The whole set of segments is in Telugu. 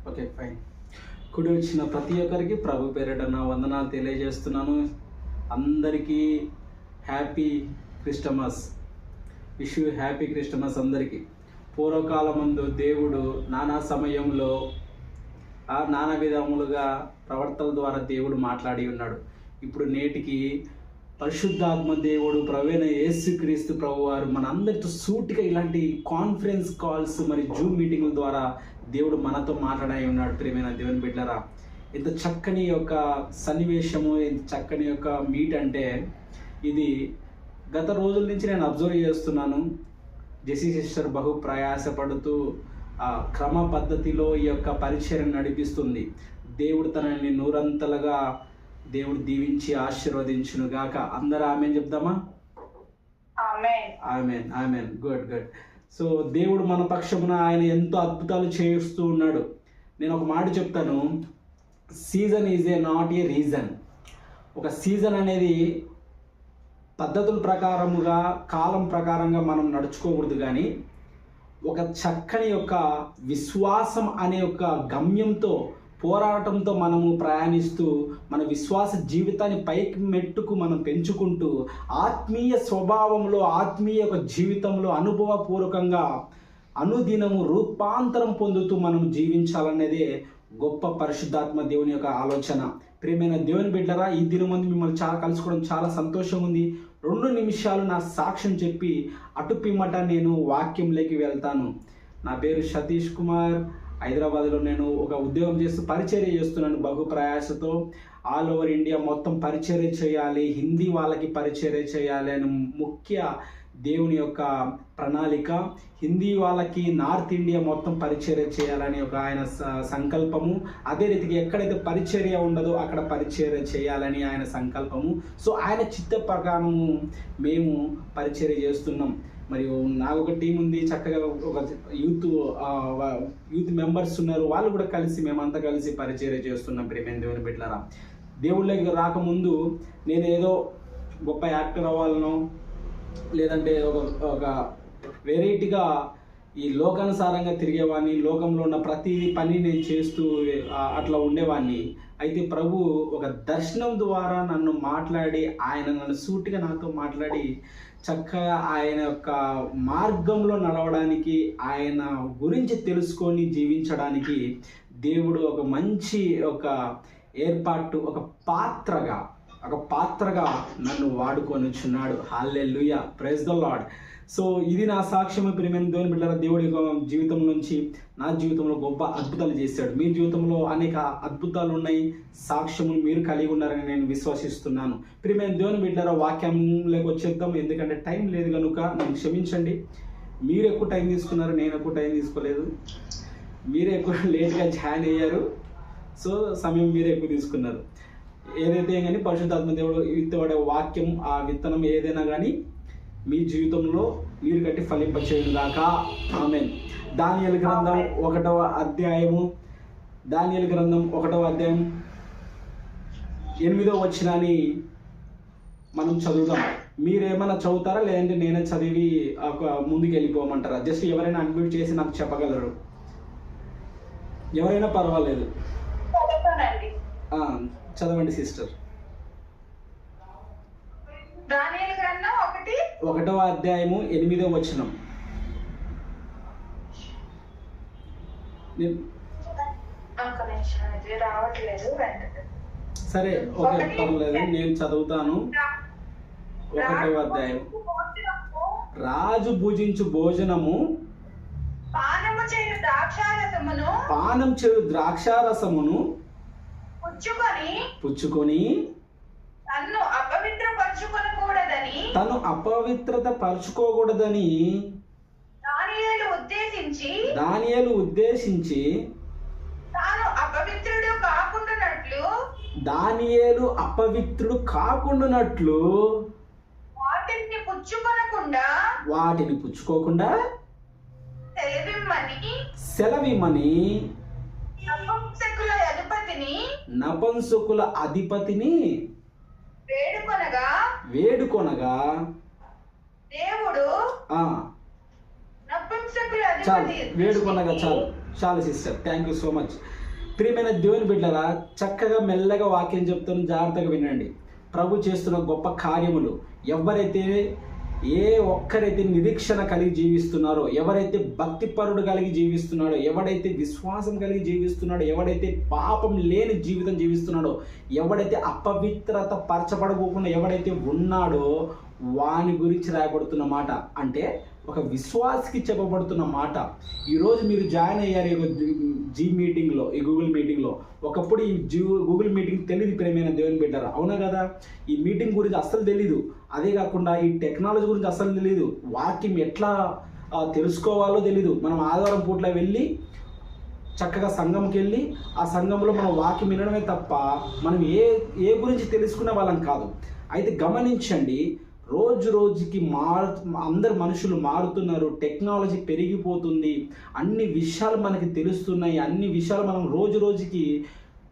Okay fine. కుడి వచ్చిన ప్రతి ఒక్కరికి ప్రభు పేరిట నా వందనాలు తెలియజేస్తున్నాను. అందరికీ happy Christmas. Wish you happy Christmas అందరికీ. పూర్వకాలమందు దేవుడు నానా సమయంలో నానా విధములుగా ప్రవర్తన ద్వారా దేవుడు మాట్లాడి ఉన్నాడు. ఇప్పుడు నేటికి పరిశుద్ధాత్మ దేవుడు ప్రభువైన యేసుక్రీస్తు ప్రభు వారు మనందరితో సూటిగా ఇలాంటి కాన్ఫరెన్స్ కాల్స్ మరి జూమ్ మీటింగుల ద్వారా దేవుడు మనతో మాట్లాడి ఉన్నాడు. ప్రియమైన దేవుని బిడ్డలారా, ఎంత చక్కని యొక్క సన్నివేశము, ఎంత చక్కని యొక్క మీట్ అంటే ఇది గత రోజుల నుంచి నేను అబ్జర్వ్ చేస్తున్నాను. జెసి సిస్టర్ బహు ప్రయాసపడుతూ క్రమ పద్ధతిలో ఈ యొక్క పరిచయం నడిపిస్తుంది. దేవుడు తనని నూరంతలుగా దేవుడు దీవించి ఆశీర్వదించును గాక. అందరూ ఆమెన్ చెప్దామా? Amen amen. Good good. So దేవుడు మన పక్షమున ఆయన ఎంతో అద్భుతాలు చేస్తూ ఉన్నాడు. నేను ఒక మాట చెప్తాను, season is a not a reason. ఒక సీజన్ అనేది పద్ధతుల ప్రకారముగా కాలం ప్రకారంగా మనం నడుచుకోకూడదు, కానీ ఒక చక్కని యొక్క విశ్వాసం అనే ఒక గమ్యంతో పోరాటంతో మనము ప్రయాణిస్తూ మన విశ్వాస జీవితాన్ని పైకి మెట్టుకు మనం పెంచుకుంటూ ఆత్మీయ స్వభావంలో ఆత్మీయ ఒక జీవితంలో అనుభవపూర్వకంగా అనుదినము రూపాంతరం పొందుతూ మనం జీవించాలనేదే గొప్ప పరిశుద్ధాత్మ దేవుని యొక్క ఆలోచన. ప్రియమైన దేవుని బిడ్డరా, ఈ దినం ముందు మిమ్మల్ని కలుసుకోవడం చాలా సంతోషంగా ఉంది. 2 నిమిషాలు నా సాక్ష్యం చెప్పి అటు పిమ్మట నేను వాక్యంలోకి వెళ్తాను. నా పేరు సతీష్ కుమార్. హైదరాబాద్లో నేను ఒక ఉద్యోగం చేస్తూ పరిచర్య చేస్తున్నాను. బహు ప్రయాసతో ఆల్ ఓవర్ ఇండియా మొత్తం పరిచర్య చేయాలి, హిందీ వాళ్ళకి పరిచర్య చేయాలి అని ముఖ్య దేవుని యొక్క ప్రణాళిక. హిందీ వాళ్ళకి నార్త్ ఇండియా మొత్తం పరిచర్య చేయాలని ఒక ఆయన సంకల్పము. అదే రీతికి ఎక్కడైతే పరిచర్య ఉండదో అక్కడ పరిచర్య చేయాలని ఆయన సంకల్పము. సో ఆయన చిత్త ప్రకారము మేము పరిచర్య చేస్తున్నాం. మరియు నాకు ఒక టీం ఉంది, చక్కగా ఒక యూత్ మెంబర్స్ ఉన్నారు, వాళ్ళు కూడా కలిసి మేమంతా కలిసి పరిచర్య చేస్తున్నాం. ప్రియమైన దేవుని బిడ్డలారా, దేవుళ్ళకి రాకముందు నేను ఏదో గొప్ప యాక్టర్ అవ్వాలనో లేదంటే ఒక వెరైటీగా ఈ లోకానుసారంగా తిరిగేవాడిని, లోకంలో ఉన్న ప్రతి పని నేను చేస్తూ అట్లా ఉండేవాడిని. అయితే ప్రభు ఒక దర్శనం ద్వారా నన్ను మాట్లాడి నన్ను సూటిగా నాతో మాట్లాడి చక్కగా ఆయన యొక్క మార్గంలో నడవడానికి, ఆయన గురించి తెలుసుకొని జీవించడానికి దేవుడు ఒక మంచి ఒక ఏర్పాటు, ఒక పాత్రగా నన్ను వాడుకొని వచ్చున్నాడు. హల్లెలూయా, ప్రైజ్ ద లార్డ్. సో ఇది నా సాక్ష్యం. ప్రియమైన దేవుని బిడ్డలారా, దేవుడి యొక్క జీవితం నుంచి నా జీవితంలో గొప్ప అద్భుతాలు చేశాడు. మీ జీవితంలో అనేక అద్భుతాలు ఉన్నాయి, సాక్ష్యములు మీరు కలిగి ఉన్నారని నేను విశ్వసిస్తున్నాను. ప్రియమైన దేవుని బిడ్డలారా, వాక్యంలోకి వచ్చేద్దాం. ఎందుకంటే టైం లేదు కనుక నన్ను క్షమించండి. మీరు ఎక్కువ టైం తీసుకున్నారు, నేను ఎక్కువ టైం తీసుకోలేదు. మీరే ఎక్కువ లేట్గా జాయిన్ అయ్యారు, సో సమయం మీరే ఎక్కువ తీసుకున్నారు. ఏదైతే కానీ పరిశుద్ధాత్మ దేవుడు విత్తబడే వాక్యం, ఆ విత్తనం ఏదైనా కానీ మీ జీవితంలో మీరు కట్టి ఫలింపచేయును గాక. ఆమేన్. దానియేలు గ్రంథం 1వ అధ్యాయం 8వ వచనాన్ని మనం చదువుదాం. మీరేమైనా చదువుతారా లేదంటే నేనే చదివి ముందుకు వెళ్ళిపోమంటారా? జస్ట్ ఎవరైనా అన్మ్యూట్ చేసి నాకు చెప్పగలరు, ఎవరైనా పర్వాలేదు. చదవండి సిస్టర్. 1వ అధ్యాయము 8వ వచనం. సరే, ఓకే, పర్లేదు, నేను చదువుతాను. 1వ అధ్యాయం. రాజు భుజించు భోజనము, పానం చేయు ద్రాక్షారసమును పుచ్చుకొని తను అపవిత్రత పరుచుకోకూడదని దానియేలు ఉద్దేశించి దానియేలు అపవిత్రుడు కాకుండానట్లు వాటిని పుచ్చుకోకుండా సెలవిమ్మని నపుంసకుల అధిపతిని వేడుకొనగా దేవుడు చాలు, వేడుకొనగా చాలు. చాలా sister, thank you so much. ప్రియమైన దేవుని బిడ్డలారా, చక్కగా మెల్లగా వాక్యం చెప్తాను, జాగ్రత్తగా వినండి. ప్రభు చేస్తున్న గొప్ప కార్యములు, ఏ ఒక్కరైతే నిరీక్షణ కలిగి జీవిస్తున్నారో, ఎవరైతే భక్తిపరుడు కలిగి జీవిస్తున్నాడో, ఎవడైతే విశ్వాసం కలిగి జీవిస్తున్నాడో, ఎవడైతే పాపం లేని జీవితం జీవిస్తున్నాడో, ఎవడైతే అపవిత్రత పరచబడకుండా ఎవడైతే ఉన్నాడో వాని గురించి రాయబడుతున్న మాట. అంటే ఒక విశ్వాసికి చెప్పబడుతున్న మాట. ఈరోజు మీరు జాయిన్ అయ్యారు ఈ గూగుల్ మీటింగ్లో. ఒకప్పుడు ఈ గూగుల్ మీటింగ్ తెలియదు ప్రేమైన దేవుని బిడ్డరా, అవునా కదా? ఈ మీటింగ్ గురించి అస్సలు తెలీదు. అదే కాకుండా ఈ టెక్నాలజీ గురించి అస్సలు తెలీదు. వాక్యం ఎట్లా తెలుసుకోవాలో తెలీదు. మనం ఆదివారం పూట్ల వెళ్ళి చక్కగా సంఘంకి వెళ్ళి ఆ సంఘంలో మనం వాక్యం వినడమే తప్ప మనం ఏ గురించి తెలుసుకునే వాళ్ళం కాదు. అయితే గమనించండి, రోజు రోజుకి అందరు మనుషులు మారుతున్నారు, టెక్నాలజీ పెరిగిపోతుంది, అన్ని విషయాలు మనకి తెలుస్తున్నాయి, అన్ని విషయాలు మనం రోజు రోజుకి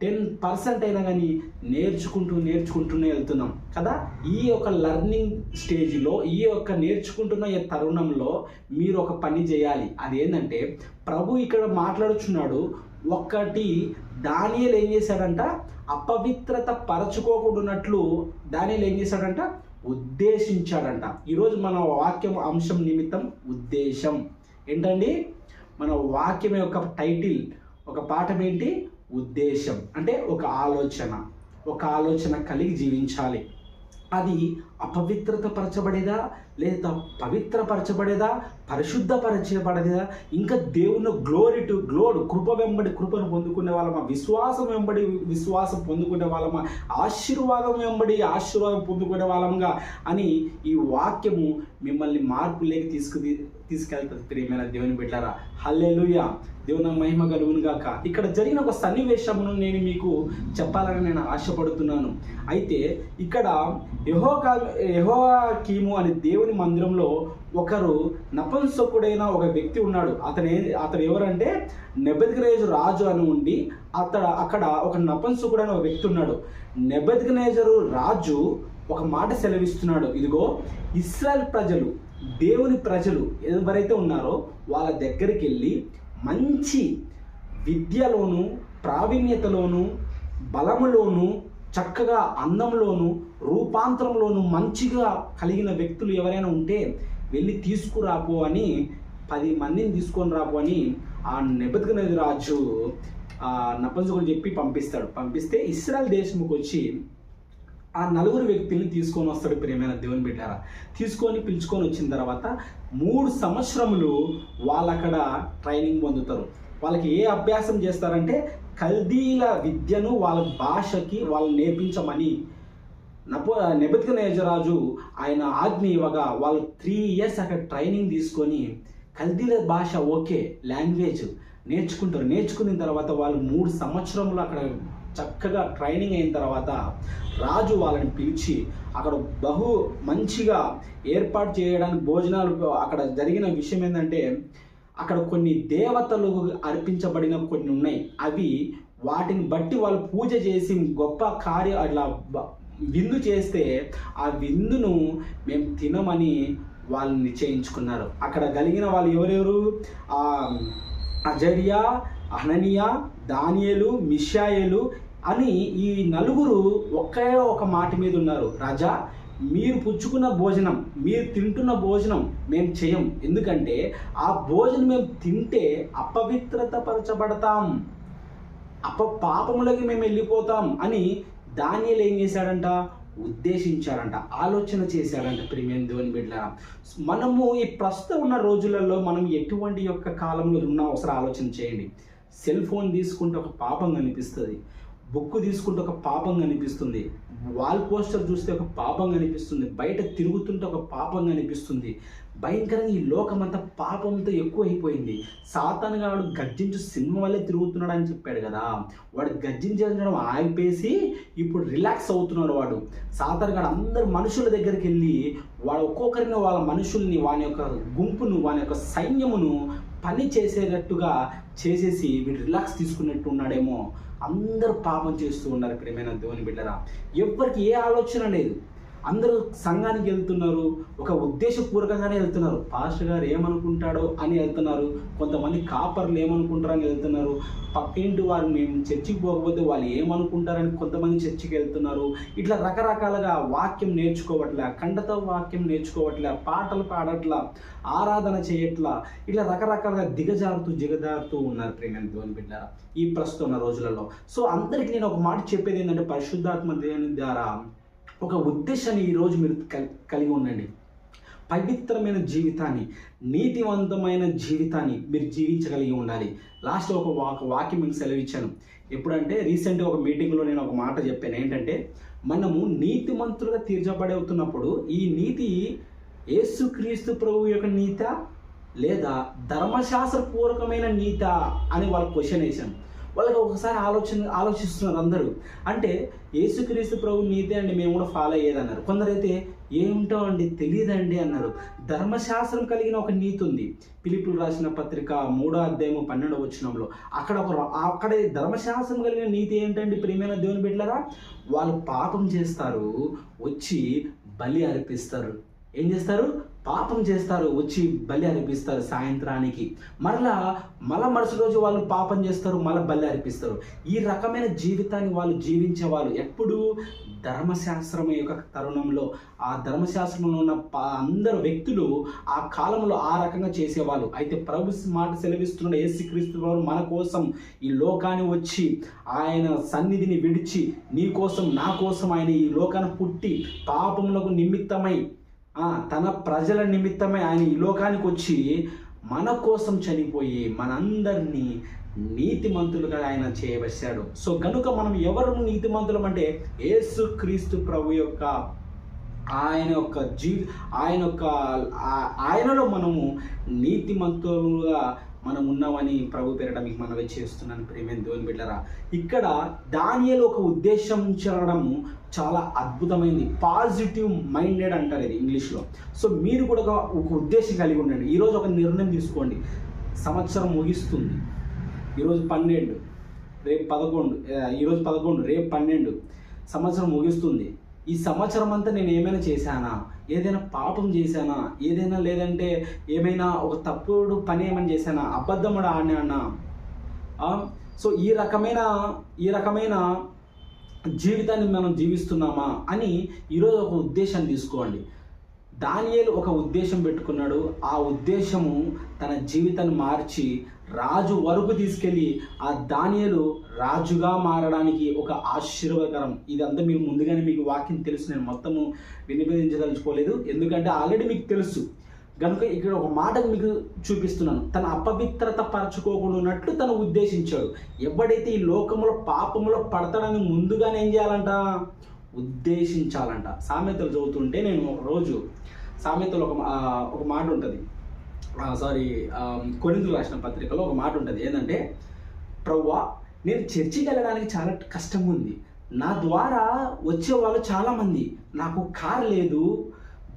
10% అయినా కానీ నేర్చుకుంటూనే వెళ్తున్నాం కదా. ఈ యొక్క లెర్నింగ్ స్టేజ్లో, ఈ యొక్క నేర్చుకుంటున్న ఈ తరుణంలో మీరు ఒక పని చేయాలి. అదేంటంటే ప్రభు ఇక్కడ మాట్లాడుచున్నాడు. ఒకటి దానియేలు ఏం చేశాడంట, అపవిత్రత పరచుకోకూడనట్లు దానియేలు ఏం చేశాడంట, ఉద్దేశించాడంట. ఈరోజు మన వాక్యం అంశం నిమిత్తం ఉద్దేశం ఏంటండి? మన వాక్యం యొక్క టైటిల్, ఒక పాఠం ఏంటి? ఉద్దేశం. అంటే ఒక ఆలోచన కలిగి జీవించాలి. అది అపవిత్రత పరచబడేదా, లేదా పవిత్రపరచబడేదా, పరిశుద్ధపరచబడేదా, ఇంకా దేవుని గ్లోరీ కృప వెంబడి కృపను పొందుకునే వాళ్ళమా, విశ్వాసం వెంబడి విశ్వాసం పొందుకునే వాళ్ళమా, ఆశీర్వాదం వెంబడి ఆశీర్వాదం పొందుకునే వాళ్ళంగా అని ఈ వాక్యము మిమ్మల్ని మార్పులేకి తీసుకెళ్తుంది ప్రియమైన దేవుని బిడ్డలారా. హల్లెలూయా, దేవుని మహిమ కలుగును గాక. ఇక్కడ జరిగిన ఒక సన్నివేశమును నేను మీకు చెప్పాలని నేను ఆశపడుతున్నాను. అయితే ఇక్కడ యెహోయాకీము అనే దేవుని మందిరంలో ఒకరు నపుంసకుడైన ఒక వ్యక్తి ఉన్నాడు. అతను ఎవరంటే నెబుకద్నెజరు రాజు అని ఉండి అక్కడ ఒక నపుంసకుడైన ఒక వ్యక్తి ఉన్నాడు. నెబుకద్నెజరు రాజు ఒక మాట సెలవిస్తున్నాడు. ఇదిగో, ఇశ్రాయేల్ ప్రజలు, దేవుని ప్రజలు ఎవరైతే ఉన్నారో వాళ్ళ దగ్గరికి వెళ్ళి మంచి విద్యలోను, ప్రావీణ్యతలోను, బలములోను, చక్కగా అందంలోను, రూపాంతరంలోను మంచిగా కలిగిన వ్యక్తులు ఎవరైనా ఉంటే వెళ్ళి తీసుకురాపో అని 10 మందిని తీసుకొని రాపో అని ఆ నెబుకద్నెజరు రాజు నపుంసకుడు చెప్పి పంపిస్తే ఇశ్రాయేల్ దేశముకు వచ్చి ఆ 4 వ్యక్తుల్ని తీసుకొని వస్తాడు ప్రియమైన దేవుని బిడ్డారా. పిలుచుకొని వచ్చిన తర్వాత 3 సంవత్సరములు వాళ్ళు అక్కడ ట్రైనింగ్ పొందుతారు. వాళ్ళకి ఏ అభ్యాసం చేస్తారంటే కల్దీల విద్యను వాళ్ళ భాషకి వాళ్ళు నేర్పించమని నెబుకద్నెజరు రాజు ఆయన ఆజ్ఞ ఇవ్వగా వాళ్ళు 3 years అక్కడ ట్రైనింగ్ తీసుకొని కల్దీల భాష లాంగ్వేజ్ నేర్చుకుంటారు. నేర్చుకున్న తర్వాత వాళ్ళు 3 సంవత్సరములు అక్కడ చక్కగా ట్రైనింగ్ అయిన తర్వాత రాజు వాళ్ళని పిలిచి అక్కడ బహు మంచిగా ఏర్పాటు చేయడానికి భోజనాలు. అక్కడ జరిగిన విషయం ఏంటంటే అక్కడ కొన్ని దేవతలు అర్పించబడిన కొన్ని ఉన్నాయి. వాటిని బట్టి వాళ్ళు పూజ చేసి గొప్ప అట్లా విందు చేస్తే ఆ విందును మేము తినమని వాళ్ళు నిశ్చయించుకున్నారు. అక్కడ కలిగిన వాళ్ళు ఎవరెవరు? అజర్యా, హననియా, దానియేలు, మిషాయేలు అని ఈ 4 ఒకే ఒక మాట మీద ఉన్నారు. రాజా, మీరు పుచ్చుకున్న భోజనం, మీరు తింటున్న భోజనం మేము చేయం. ఎందుకంటే ఆ భోజనం మేము తింటే అపవిత్రత పరచబడతాం, పాపములకి మేము వెళ్ళిపోతాం అని దానియేలు ఏం చేశాడంట? ఉద్దేశించారంట, ఆలోచన చేశారంట. ప్రియమైన దేవుని బిడ్డలారా, మనము ఈ ప్రస్తుతం ఉన్న రోజులలో మనం ఎటువంటి యొక్క కాలంలో ఉన్నా ఒకసారి ఆలోచన చేయండి. సెల్ ఫోన్ తీసుకుంటే ఒక పాపం కనిపిస్తుంది, బుక్ తీసుకుంటే ఒక పాపం కనిపిస్తుంది, వాల్ పోస్టర్ చూస్తే ఒక పాపం కనిపిస్తుంది, బయట తిరుగుతుంటే ఒక పాపం కనిపిస్తుంది. భయంకరంగా ఈ లోకమంతా పాపంతో ఎక్కువైపోయింది. సాతాను గాడు గర్జించు సినిమా వల్లే తిరుగుతున్నాడు అని చెప్పాడు కదా. వాడు గర్జించడం ఆగిపేసి ఇప్పుడు రిలాక్స్ అవుతున్నాడు. వాడు సాతాను గాడు అందరు మనుషుల దగ్గరికి వెళ్ళి వాడు ఒక్కొక్కరిని వాళ్ళ మనుషుల్ని, వాని యొక్క గుంపును, వాని యొక్క సైన్యమును పని చేసేటట్టుగా చేసేసి వీడు రిలాక్స్ తీసుకున్నట్టు ఉన్నాడేమో. అందరూ పాపం చేస్తూ ఉన్నారు ప్రియమైన దేవుని బిడ్డరా. ఎవ్వరికి ఏ ఆలోచన లేదు. అందరూ సంఘానికి వెళ్తున్నారు, ఒక ఉద్దేశపూర్వకంగానే వెళ్తున్నారు. పాస్టర్ గారు ఏమనుకుంటాడో అని వెళ్తున్నారు, కొంతమంది కాపర్లు ఏమనుకుంటారని వెళ్తున్నారు, పక్కింటి వారు మేము చర్చికి పోకపోతే వాళ్ళు ఏమనుకుంటారని కొంతమంది చర్చికి వెళ్తున్నారు. ఇట్లా రకరకాలుగా వాక్యం నేర్చుకోవట్లే, ఖండత వాక్యం నేర్చుకోవట్లే, పాటలు పాడట్లా, ఆరాధన చేయట్లా, ఇట్లా రకరకాలుగా దిగజారుతూ ఉన్నారు ప్రేమ దేవుని బిడ్డలారా ఈ ప్రస్తుతం ఉన్న రోజులలో. సో అందరికీ నేను ఒక మాట చెప్పేది ఏంటంటే, పరిశుద్ధాత్మ దేవుని ద్వారా ఒక ఉద్దేశాన్ని ఈరోజు మీరు కలిగి ఉండండి. పవిత్రమైన జీవితాన్ని, నీతివంతమైన జీవితాన్ని మీరు జీవించగలిగి ఉండాలి. లాస్ట్ ఒక వాక్యం మీకు సెలవిచ్చాను. ఎప్పుడంటే రీసెంట్గా ఒక మీటింగ్లో నేను ఒక మాట చెప్పాను. ఏంటంటే, మనము నీతిమంతులుగా తీర్చబడవుతున్నప్పుడు ఈ నీతి యేసుక్రీస్తు ప్రభు యొక్క నీత లేదా ధర్మశాస్త్రపూర్వకమైన నీత అని వాళ్ళ క్వశ్చన్ వేశాను. వాళ్ళకి ఒకసారి ఆలోచిస్తున్నారు అందరూ. అంటే యేసుక్రీస్తు ప్రభు నీతే అండి, మేము కూడా ఫాలో అయ్యేదన్నారు. కొందరైతే ఏమిటో అండి తెలియదండి అన్నారు. ధర్మశాస్త్రం కలిగిన ఒక నీతి ఉంది. ఫిలిప్పీయులకు రాసిన పత్రిక 3వ అధ్యాయం 12వ వచనంలో అక్కడ ధర్మశాస్త్రం కలిగిన నీతి ఏంటండి ప్రియమైన దేవుని బిడ్డలారా? వాళ్ళు పాపం చేస్తారు, వచ్చి బలి అర్పిస్తారు. ఏం చేస్తారు? పాపం చేస్తారు, వచ్చి బలి అర్పిస్తారు సాయంత్రానికి. మళ్ళా మరుసటి రోజు వాళ్ళు పాపం చేస్తారు, మళ్ళీ బలి అర్పిస్తారు. ఈ రకమైన జీవితాన్ని వాళ్ళు జీవించేవాళ్ళు. ఎప్పుడు ధర్మశాస్త్రం యొక్క తరుణంలో, ఆ ధర్మశాస్త్రంలో ఉన్న అందరు వ్యక్తులు ఆ కాలంలో ఆ రకంగా చేసేవాళ్ళు. అయితే ప్రభు మాట సెలవిస్తున్న యేసుక్రీస్తు వారు మన కోసం ఈ లోకాన్ని వచ్చి, ఆయన సన్నిధిని విడిచి, నీ కోసం నా కోసం ఆయన ఈ లోకాన్ని పుట్టి పాపములకు నిమిత్తమై తన ప్రజల నిమిత్తమే ఆయన ఈ లోకానికి వచ్చి మన కోసం చనిపోయి మనందరినీ నీతిమంతులుగా ఆయన చేయవచ్చాడు. సో కనుక మనం ఎవరు నీతిమంతులం అంటే, యేసుక్రీస్తు ప్రభు యొక్క ఆయనలో మనము నీతిమంతులుగా మనం ఉన్నామని ప్రభు పేరట మీకు మనవి చేస్తున్నాను ప్రియమైన దేవుని బిడ్డలారా. ఇక్కడ దానియేలు ఒక ఉద్దేశించడం చాలా అద్భుతమైంది. పాజిటివ్ మైండెడ్ అంటారు ఇది ఇంగ్లీష్లో. సో మీరు కూడా ఒక ఉద్దేశం కలిగి ఉండండి. ఈరోజు ఒక నిర్ణయం తీసుకోండి. సంవత్సరం ముగిస్తుంది. ఈరోజు 12, రేపు 11, ఈరోజు 11, రేపు 12, సంవత్సరం ముగిస్తుంది. ఈ సంవత్సరం అంతా నేను ఏమైనా చేశానా? ఏదైనా పాపం చేశానా? ఏదైనా లేదంటే ఏమైనా ఒక తప్పుడు పని ఏమైనా చేశానా? అబద్ధముడు ఆడినా? సో ఈ రకమైన జీవితాన్ని మనం జీవిస్తున్నామా అని ఈరోజు ఒక ఉద్దేశాన్ని తీసుకోండి. దానియేలు ఒక ఉద్దేశం పెట్టుకున్నాడు. ఆ ఉద్దేశము తన జీవితాన్ని మార్చి రాజు వరకు తీసుకెళ్ళి ఆ దానియేలు రాజుగా మారడానికి ఒక ఆశీర్వాదకరం. ఇదంతా మీరు ముందుగానే మీకు వాక్యం తెలుసు, నేను మొత్తము వినిపించదలుచుకోలేదు, ఎందుకంటే ఆల్రెడీ మీకు తెలుసు కనుక ఇక్కడ ఒక మాట మీకు చూపిస్తున్నాను. తన అపవిత్రత పరచుకోకుండా ఉన్నట్లు తను ఉద్దేశించాడు. ఎవడైతే ఈ లోకంలో పాపంలో పడతాడని ముందుగానే ఏం చేయాలంట? ఉద్దేశించాలంట. సామెతలు చదువుతుంటే నేను ఒక రోజు సామెతలు ఒక మాట ఉంటుంది, కొరింథీయులకు రాసిన పత్రికలో ఒక మాట ఉంటుంది. ఏంటంటే, ప్రభువా నేను చర్చికి వెళ్ళడానికి చాలా కష్టం ఉంది, నా ద్వారా వచ్చేవాళ్ళు చాలామంది, నాకు కార్ లేదు,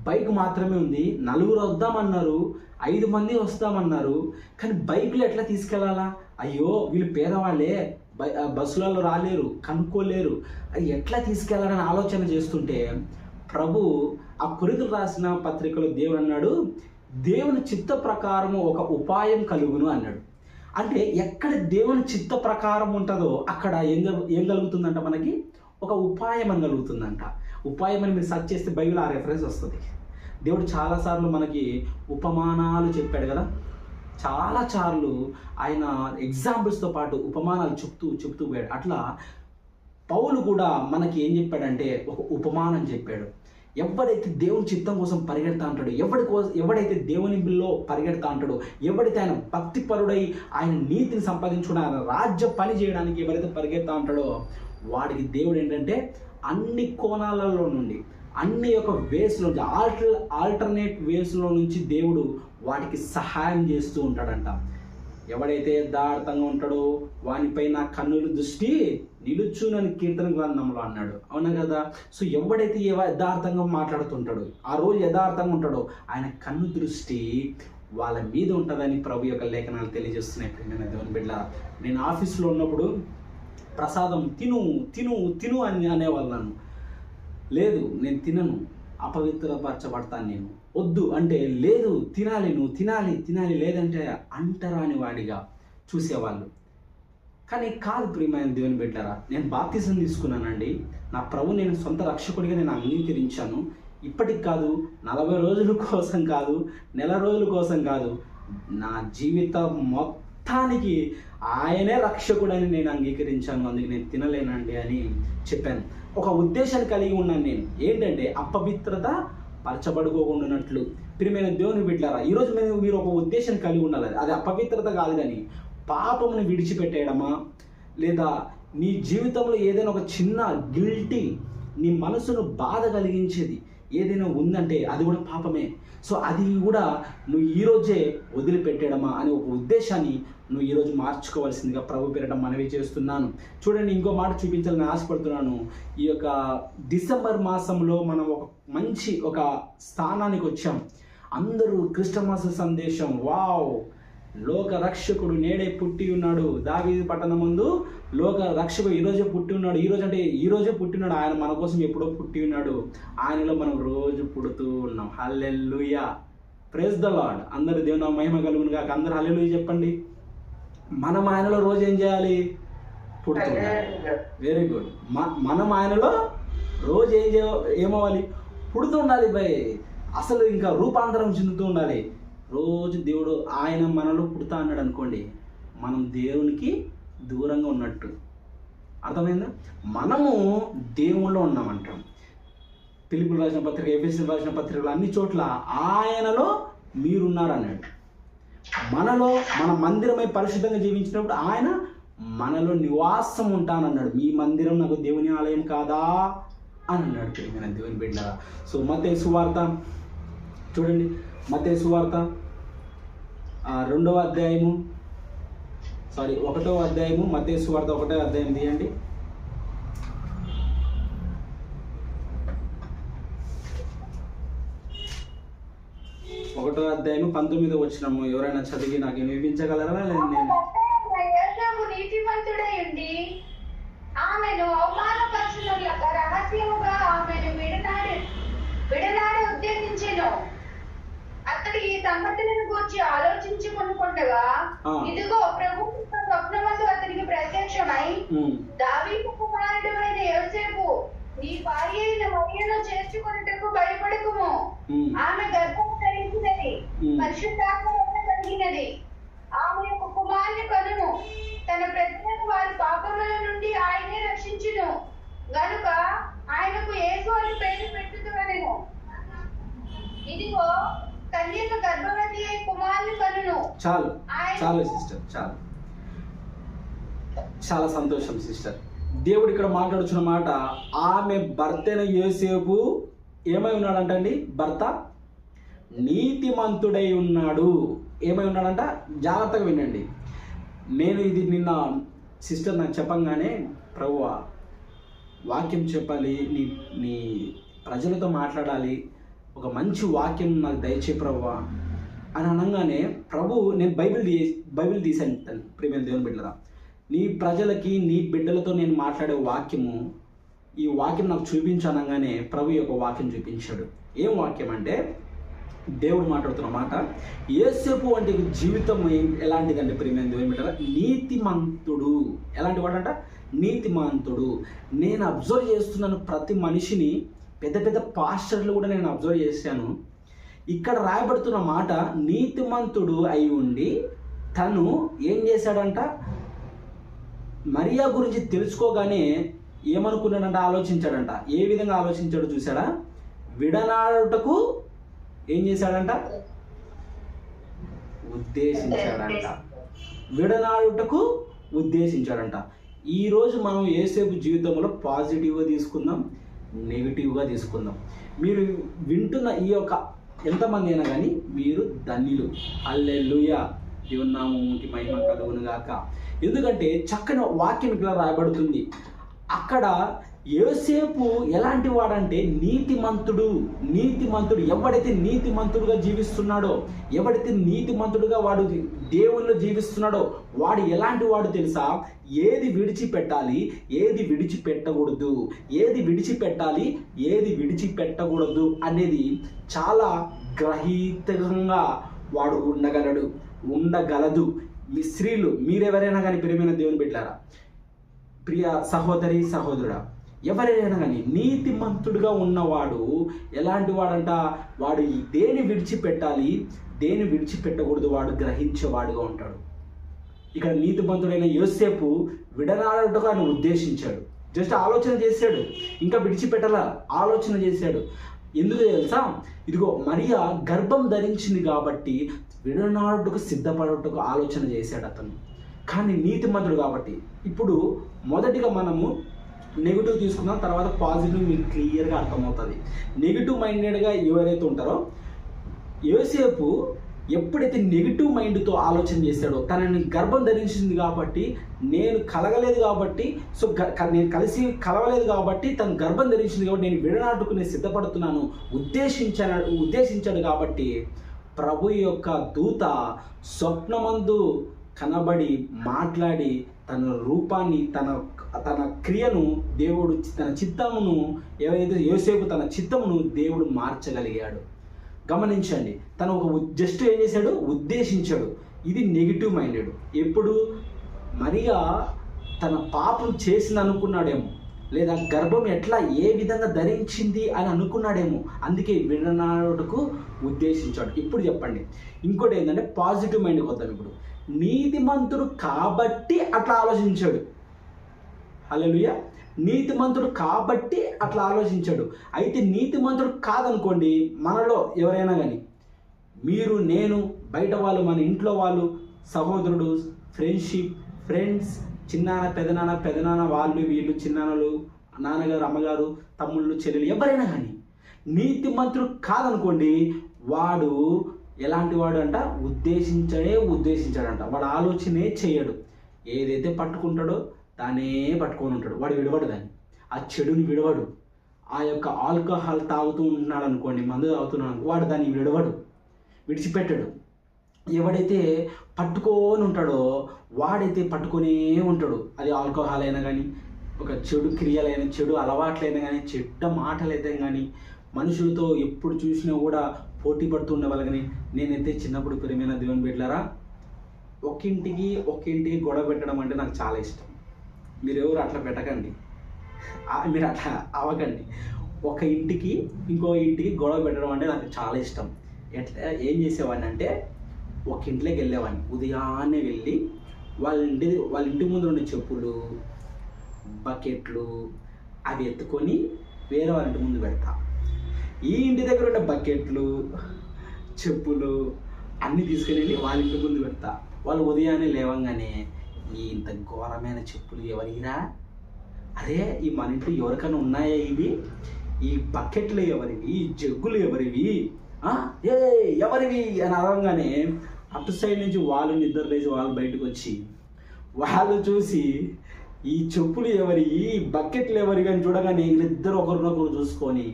బైక్ మాత్రమే ఉంది, 4 వద్దామన్నారు, 5 మంది వస్తామన్నారు, కానీ బైక్లో ఎట్లా తీసుకెళ్ళాలా? అయ్యో వీళ్ళు పేదవాళ్ళే, బస్సులలో రాలేరు, కనుక్కోలేరు, అది ఎట్లా తీసుకెళ్లాలని ఆలోచన చేస్తుంటే ప్రభు ఆ కొరింథీయులకు రాసిన పత్రికలో దేవుడు అన్నాడు, దేవుని చిత్త ప్రకారము ఒక ఉపాయం కలుగును అన్నాడు. అంటే ఎక్కడ దేవుని చిత్త ప్రకారం ఉంటుందో అక్కడ ఏం కలుగుతుందంట? మనకి ఒక ఉపాయం అని కలుగుతుందంట. ఉపాయం అని మీరు సెర్చ్ చేస్తే బైబిల్ ఆ రెఫరెన్స్ వస్తుంది. దేవుడు చాలాసార్లు మనకి ఉపమానాలు చెప్పాడు కదా, చాలాసార్లు ఆయన ఎగ్జాంపుల్స్తో పాటు ఉపమానాలు చెప్తూ పోయాడు. అట్లా పౌలు కూడా మనకి ఏం చెప్పాడంటే ఒక ఉపమానం చెప్పాడు. ఎవడైతే దేవుని చిత్తం కోసం పరిగెడతా అంటాడో, ఎవడైతే దేవుని బిల్లో పరిగెడతా అంటాడో, ఎవడైతే ఆయన భక్తిపరుడై ఆయన నీతిని సంపాదించుకుని ఆయన రాజ్య పని చేయడానికి ఎవరైతే పరిగెడతా అంటాడో వాడికి దేవుడు ఏంటంటే అన్ని కోణాలలో నుండి, అన్ని యొక్క వేస్లో నుంచి, ఆల్టర్నేట్ వేస్లో నుంచి దేవుడు వాటికి సహాయం చేస్తూ ఉంటాడంట. ఎవడైతే యథార్థంగా ఉంటాడో వానిపై నా కన్నుల దృష్టి నిలుచునని కీర్తన గ్రంథంలో అన్నాడు. అవునా కదా? సో ఎవడైతే యథార్థంగా మాట్లాడుతుంటాడో, ఆ రోజు యథార్థంగా ఉంటాడో, ఆయన కన్ను దృష్టి వాళ్ళ మీద ఉంటుందని ప్రభు యొక్క లేఖనాలు తెలియజేస్తున్నాయి. ప్రియమైన దేవుని బిడ్డ, నేను ఆఫీస్లో ఉన్నప్పుడు ప్రసాదం తిను తిను తిను అని అనేవాళ్ళు. నన్ను లేదు నేను తినను, అపవిత్రపరచబడతాను నేను. వద్దు అంటే లేదు, తినాలి, నువ్వు తినాలి తినాలి, లేదంటే అంటరాని వాడిగా చూసేవాళ్ళు. కానీ కాదు ప్రియమైన దేవుని బిడ్డలారా, నేను బాప్తిజం తీసుకున్నానండి, నా ప్రభు నేను సొంత రక్షకుడిగా నేను అంగీకరించాను. ఇప్పటికి కాదు, 40 రోజుల కోసం కాదు, నెల రోజుల కోసం కాదు, నా జీవితం మొత్తానికి ఆయనే రక్షకుడని నేను అంగీకరించాను. అందుకే నేను తినలేనండి అని చెప్పాను. ఒక ఉద్దేశాన్ని కలిగి ఉన్నాను నేను, ఏంటంటే అపవిత్రత పరచబడుకోకుండానట్లు. ప్రియమైన దేవుని బిడ్డలారా, ఈరోజు మీరు ఒక ఉద్దేశం కలిగి ఉండాలి. అది అపవిత్రత కాదు, కానీ పాపమును విడిచిపెట్టేయడమా, లేదా నీ జీవితంలో ఏదైనా ఒక చిన్న గిల్టీ, నీ మనసును బాధ కలిగించేది ఏదైనా ఉందంటే అది కూడా పాపమే. సో అది కూడా నువ్వు ఈరోజే వదిలిపెట్టేయడమా అనే ఒక ఉద్దేశాన్ని నువ్వు ఈరోజు మార్చుకోవాల్సిందిగా ప్రభు పేరట మనవి చేస్తున్నాను. చూడండి, ఇంకో మాట చూపించాలని ఆశపడుతున్నాను. ఈ యొక్క డిసెంబర్ మాసంలో మనం ఒక మంచి ఒక స్థానానికి వచ్చాం. అందరూ క్రిస్టమస్ సందేశం, వావ్, లోక రక్షకుడు నేడే పుట్టి ఉన్నాడు, దావీదు పట్టణం ముందు లోక రక్షకుడు ఈరోజే పుట్టి ఉన్నాడు. ఈరోజే పుట్టి ఉన్నాడు, ఆయన మన కోసం ఎప్పుడో పుట్టి ఉన్నాడు, ఆయనలో మనం రోజు పుడుతూ ఉన్నాం. హల్లెలూయా, ప్రైజ్ ద లార్డ్. అందరు దేవుని మహిమ కలుగును గాక. అందరు హల్లెలూయా చెప్పండి. మనం ఆయనలో రోజు ఏం చేయాలి? పుడుతుండాలి. Very good. మనం ఆయనలో రోజు ఏమవ్వాలి? పుడుతూ ఉండాలి భయ్. అసలు ఇంకా రూపాంతరం చెందుతూ ఉండాలి. రోజు దేవుడు ఆయన మనలో పుడతా అన్నాడు అనుకోండి, మనం దేవునికి దూరంగా ఉన్నట్టు. అర్థమైందా? మనము దేవుళ్ళో ఉన్నామంటాం. ఫిలిప్పీయులకు రాసిన పత్రిక, ఎఫెసీయులకు రాసిన పత్రికలు అన్ని చోట్ల ఆయనలో మీరున్నారన్నాడు. మనలో మన మందిరమై పరిశుద్ధంగా జీవించినప్పుడు ఆయన మనలో నివాసం ఉంటానన్నాడు. మీ మందిరం నాకు దేవుని ఆలయం కాదా అని అన్నాడు ప్రియమైన దేవుని బిడ్డలారా. సో మత్తయి సువార్త చూడండి, మత్తయి సువార్త 1వ అధ్యాయము, మత్తయి సువార్త 1వ అధ్యాయం తీయండి. 1వ అధ్యాయం 19వ వచనము ఎవరైనా చదివి నాకు వినిపించగలరా? నీతిమంతుడై ఉండి ఆమెను అవమానపరచునట్లుగ రహస్యముగా ఆమెను విడనాడి ఉద్దేశించెను. అతడు ఈ సంగతులను గూర్చి ఆలోచించుకొనుకొండగా ఇదిగో ప్రభువు స్వప్నమందు అతనికి ప్రత్యక్షమై, దావీదు కుమారుడైన యోసేపు, నీ భార్య అయిన మరియను చేర్చుకొనుటకు భయపడకుము. ఆమె గర్భము ధరించినది, పరిశుద్ధాత్మ వలన కలిగినది. ఆమె యొక్క కుమారుని కనును. తన ప్రజలను వారి పాపముల నుండి ఆయనే రక్షించును గనుక ఆయనకు యేసు అని పేరు పెట్టుదురనెను. ఇదిగో కన్యక గర్భవతి అయి కుమారుని కనును. చాలు సిస్టర్, చాలా సంతోషం సిస్టర్. దేవుడు ఇక్కడ మాట్లాడుచున్న మాట, ఆమె భర్తైన యోసేపు ఏమై ఉన్నాడంటండి? భర్త నీతిమంతుడై ఉన్నాడు. ఏమై ఉన్నాడంట? జాగ్రత్తగా వినండి. నేను ఇది నిన్న సిస్టర్ నాకు చెప్పంగానే, ప్రభువా వాక్యం చెప్పాలి, నీ ప్రజలతో మాట్లాడాలి, ఒక మంచి వాక్యం నాకు దయచే ప్రభువా అని అనగానే, ప్రభు నేను బైబిల్ తీసాను ప్రియమైన దేవుని బిడ్డలారా. నీ ప్రజలకి నీ బిడ్డలతో నేను మాట్లాడే వాక్యము, ఈ వాక్యం నాకు చూపించనగానే ప్రభు యొక్క వాక్యం చూపించాడు. ఏం వాక్యం అంటే, దేవుడు మాట్లాడుతున్న మాట, యేసేపు వంటి జీవితం ఎలాంటిదంటే ప్రియమైన దేవుని బిడ్డలారా, నీతిమంతుడు. ఎలాంటి వాడంట? నీతిమంతుడు. నేను అబ్జర్వ్ చేస్తున్నాను ప్రతి మనిషిని, పెద్ద పెద్ద పాస్టర్లు కూడా నేను అబ్జర్వ్ చేశాను. ఇక్కడ రాయబడుతున్న మాట, నీతిమంతుడు అయి ఉండి తను ఏం చేశాడంట? మరియా గురించి తెలుసుకోగానే ఏమనుకున్నాడంట? ఆలోచించాడంట. ఏ విధంగా ఆలోచించాడు చూసాడా? విడనాడుటకు ఏం చేశాడంట? విడనాడుటకు ఉద్దేశించాడంట. ఈరోజు మనం యేసేపు జీవితంలో పాజిటివ్గా తీసుకుందాం, నెగిటివ్గా తీసుకుందాం. మీరు వింటున్న ఈ యొక్క ఎంతమంది అయినా కానీ మీరు ధన్యులు. హల్లెలూయా, దేవుని నామముకి మహిమ కలుగును గాక. ఎందుకంటే చక్కని వాక్యం ఇలా రాయబడుతుంది. అక్కడ యోసేపు ఎలాంటి వాడంటే నీతిమంతుడు. ఎవడైతే నీతిమంతుడుగా జీవిస్తున్నాడో, ఎవడైతే నీతిమంతుడుగా వాడు దేవుల్లో జీవిస్తున్నాడో వాడు ఎలాంటి వాడు తెలుసా? ఏది విడిచిపెట్టాలి, ఏది విడిచిపెట్టకూడదు, ఏది విడిచిపెట్టాలి, ఏది విడిచిపెట్టకూడదు అనేది చాలా గ్రహీతంగా వాడు ఉండగలదు. మీ స్త్రీలు, మీరెవరైనా కానీ ప్రియమైన దేవుని బిడ్డలారా, ప్రియ సహోదరి సహోదరుడా, ఎవరైనా కానీ నీతిమంతుడుగా ఉన్నవాడు ఎలాంటి వాడంట? వాడు దేని విడిచిపెట్టాలి, దేని విడిచిపెట్టకూడదు వాడు గ్రహించేవాడుగా ఉంటాడు. ఇక్కడ నీతిమంతుడైన యోసేపు విడనాడుటకు ఆయన ఉద్దేశించాడు. జస్ట్ ఆలోచన చేశాడు, ఇంకా విడిచిపెట్టాల ఆలోచన చేశాడు. ఎందుకు తెలుసా? ఇదిగో మరియా గర్భం ధరించింది కాబట్టి విడనాడుటకు సిద్ధపడుటకు ఆలోచన చేశాడు అతను. కానీ నీతిమంతుడు కాబట్టి. ఇప్పుడు మొదటిగా మనము నెగిటివ్ తీసుకున్నాం, తర్వాత పాజిటివ్ మీకు క్లియర్గా అర్థమవుతుంది. నెగిటివ్ మైండెడ్గా ఎవరైతే ఉంటారో, యోసేపు ఎప్పుడైతే నెగిటివ్ మైండ్తో ఆలోచన చేశాడో, తనని గర్భం ధరించింది కాబట్టి నేను కలగలేదు కాబట్టి, నేను కలవలేదు కాబట్టి తను గర్భం ధరించింది కాబట్టి నేను విడనాటుకు నేను సిద్ధపడుతున్నాను ఉద్దేశించాడు కాబట్టి ప్రభు యొక్క దూత స్వప్నమందు కనబడి మాట్లాడి తన రూపాన్ని, తన క్రియను దేవుడు, తన చిత్తమును, ఏదైతే యోసేపు తన చిత్తమును దేవుడు మార్చగలిగాడు. గమనించండి, తను జస్ట్ ఏం చేశాడు? ఉద్దేశించాడు. ఇది నెగిటివ్ మైండెడ్. ఎప్పుడు మరియా తన పాపం చేసింది అనుకున్నాడేమో, లేదా గర్భం ఎట్లా ఏ విధంగా ధరించింది అని అనుకున్నాడేమో, అందుకే విడనాడుటకు ఉద్దేశించాడు. ఇప్పుడు చెప్పండి, ఇంకోటి ఏంటంటే పాజిటివ్ మైండ్కి వద్దాం. ఇప్పుడు నీతిమంతుడు కాబట్టి అట్లా ఆలోచించాడు. హల్లెలూయా. నీతిమంతుడు కాబట్టి అట్లా ఆలోచించాడు. అయితే నీతిమంతుడు కాదనుకోండి, మనలో ఎవరైనా కానీ, మీరు, నేను, బయట వాళ్ళు, మన ఇంట్లో వాళ్ళు, సహోదరుడు, ఫ్రెండ్స్, చిన్నాన్న, పెదనాన్న, వాళ్ళు వీళ్ళు, చిన్నాన్నలు, నాన్నగారు, అమ్మగారు, తమ్ముళ్ళు, చెల్లెలు, ఎవరైనా కానీ నీతిమంతుడు కాదనుకోండి, వాడు ఎలాంటి వాడు అంట? ఉద్దేశించాడంట. వాడు ఆలోచనే చేయడు. ఏదైతే పట్టుకుంటాడో దానే పట్టుకొని ఉంటాడు. వాడు విడవడు దాన్ని, ఆ చెడుని విడవడు. ఆ యొక్క ఆల్కహాల్ తాగుతూ ఉంటున్నాడు అనుకోండి, మందు తాగుతున్నాడు, వాడు దాన్ని విడిచిపెట్టాడు. ఎవడైతే పట్టుకొని ఉంటాడో వాడైతే పట్టుకొనే ఉంటాడు. అది ఆల్కహాల్ అయినా కానీ, ఒక చెడు క్రియలైనా, చెడు అలవాట్లైనా కానీ, చెడ్డ మాటలైతే కానీ, మనుషులతో ఎప్పుడు చూసినా కూడా పోటీ పడుతూ ఉండేవాళ్ళు. కానీ నేనైతే చిన్నప్పుడు ప్రియమైన దేవుని బిడ్డలారా, ఒక్కింటికి గొడవ పెట్టడం అంటే నాకు చాలా ఇష్టం. మీరు ఎవరు అట్లా పెట్టకండి, మీరు అట్లా అవ్వకండి. ఒక ఇంటికి ఇంకో ఇంటికి గొడవ పెట్టడం అంటే నాకు చాలా ఇష్టం. ఎట్లా ఏం చేసేవాడిని అంటే, ఒక ఇంట్లోకి వెళ్ళేవాడిని. ఉదయాన్నే వెళ్ళి వాళ్ళ ఇంటి ముందు ఉండే చెప్పులు, బకెట్లు అవి ఎత్తుకొని వేరే వాళ్ళ ఇంటి ముందు పెడతా. ఈ ఇంటి దగ్గర ఉండే బకెట్లు, చెప్పులు అన్నీ తీసుకుని వెళ్ళి వాళ్ళ ఇంటి ముందు పెడతా. వాళ్ళు ఉదయాన్నే లేవంగానే, ఇంత ఘోరమైన చెప్పులు ఎవరిరా? అరే, ఈ మన ఇంట్లో ఎవరికైనా ఉన్నాయా ఇవి? ఈ బకెట్లు ఎవరివి? ఈ జగ్గులు ఎవరివి? ఎవరివి అని అనగానే అటు సైడ్ నుంచి వాళ్ళు నిద్ర లేచి వాళ్ళు బయటకు వచ్చి వాళ్ళు చూసి ఈ చెప్పులు ఎవరి, ఈ బకెట్లు ఎవరివి అని చూడగానే వీళ్ళిద్దరు ఒకరినొకరు చూసుకొని,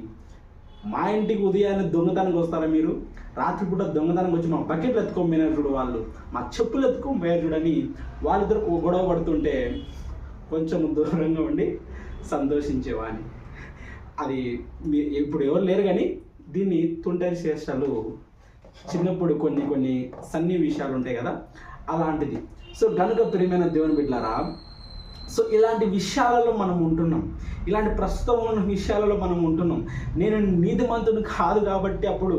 మా ఇంటికి ఉదయాన్నే దొంగతనానికి వస్తారా మీరు? రాత్రిపూట దొంగతనానికి వచ్చి మా బకెట్లు ఎత్తుకొని పోయినారు చూడు, వాళ్ళు మా చెప్పులు ఎత్తుకొని పోయారు చూడని వాళ్ళిద్దరు గొడవ పడుతుంటే కొంచెం దూరంగా ఉండి సంతోషించేవాడిని. అది ఇప్పుడు ఎవరు లేరు కానీ దీన్ని తుంటరి చేష్టాలు, చిన్నప్పుడు కొన్ని సన్నివేశాలు ఉంటాయి కదా, అలాంటిది. సో కనుక ప్రియమైన దేవుని బిడ్డలారా, సో ఇలాంటి విషయాలలో మనం ఉంటున్నాం, ఇలాంటి ప్రస్తుతం ఉన్న విషయాలలో మనం ఉంటున్నాం. నేను నీతిమంతుని కాదు కాబట్టి అప్పుడు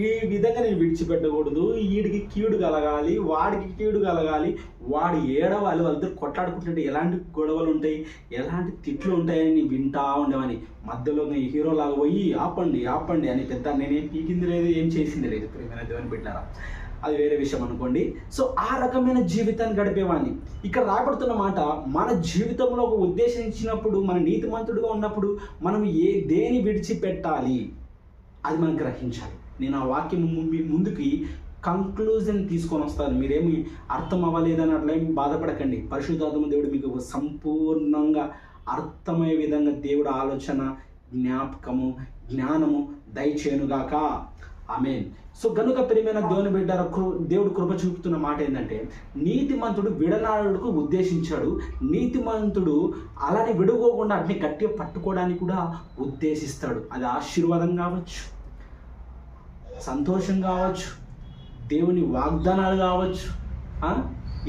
ఈ విధంగా నేను విడిచిపెట్టకూడదు, వీడికి కీడు కలగాలి, వాడికి కీడు కలగాలి, వాడు ఏడవాలి, వాళ్ళిద్దరు కొట్లాడుకుంటుంటే ఎలాంటి గొడవలు ఉంటాయి, ఎలాంటి తిట్లు ఉంటాయని వింటా ఉండేవని, మధ్యలో హీరోలాగా పోయి ఆపండి అని పెద్ద నేనేం పీకింది లేదు, ఏం చేసింది లేదు. ప్రియమైన దేవుని బిడ్డలారా, అది వేరే విషయం అనుకోండి. సో ఆ రకమైన జీవితాన్ని గడిపేవాడిని. ఇక్కడ రాబడుతున్న మాట, మన జీవితంలో ఒక ఉద్దేశించినప్పుడు, మన నీతిమంతుడిగా ఉన్నప్పుడు మనం దేని విడిచిపెట్టాలి అది మనం గ్రహించాలి. నేను ఆ వాక్యం ముందుకి కంక్లూజన్ తీసుకొని వస్తాను. మీరేమి అర్థం అవ్వలేదని అట్లా ఏమి బాధపడకండి. పరిశుద్ధాత్మ దేవుడు మీకు సంపూర్ణంగా అర్థమయ్యే విధంగా దేవుడు ఆలోచన, జ్ఞాపకము, జ్ఞానము దయచేయునుగాక. ఆమేన్. సో గనుక ప్రియమైన దేవుని బిడ్డల, దేవుడు కృప చూపుతున్న మాట ఏంటంటే, నీతిమంతుడు విడనాడుకు ఉద్దేశించాడు. నీతిమంతుడు అలానే విడుకోకుండా అట్ని గట్టిగా పట్టుకోవడానికి కూడా ఉద్దేశిస్తాడు. అది ఆశీర్వాదం కావచ్చు, సంతోషం కావచ్చు, దేవుని వాగ్దానాలు కావచ్చు,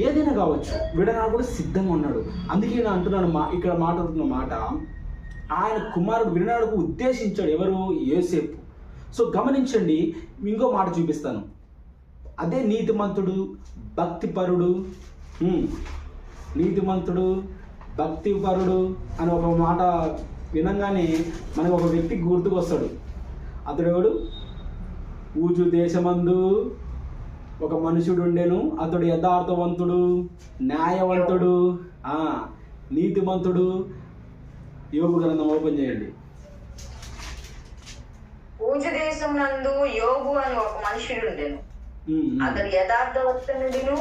ఏదైనా కావచ్చు, విడనాడు కూడా సిద్ధంగా ఉన్నాడు. అందుకే నేను అంటున్నాను, ఇక్కడ మాట్లాడుతున్న మాట, ఆయన కుమారుడు విడనాడుకు ఉద్దేశించాడు. ఎవరు? యోసేపు. సో గమనించండి, ఇంకో మాట చూపిస్తాను. అదే నీతిమంతుడు, భక్తిపరుడు, నీతిమంతుడు, భక్తిపరుడు అని ఒక మాట వినంగానే మనకు ఒక వ్యక్తి గుర్తుకొస్తాడు. అతడు ఎవడు? ఊజు దేశమందు ఒక మనుషుడు ఉండెను, అతడు యథార్థవంతుడు, న్యాయవంతుడు, నీతిమంతుడు. యోబు గ్రంథం ఓపెన్ చేయండి. ఊజు దేశం నందు యోబు అని ఒక మనుషుడు ఉండెను, అతడు యథార్థవంతుడును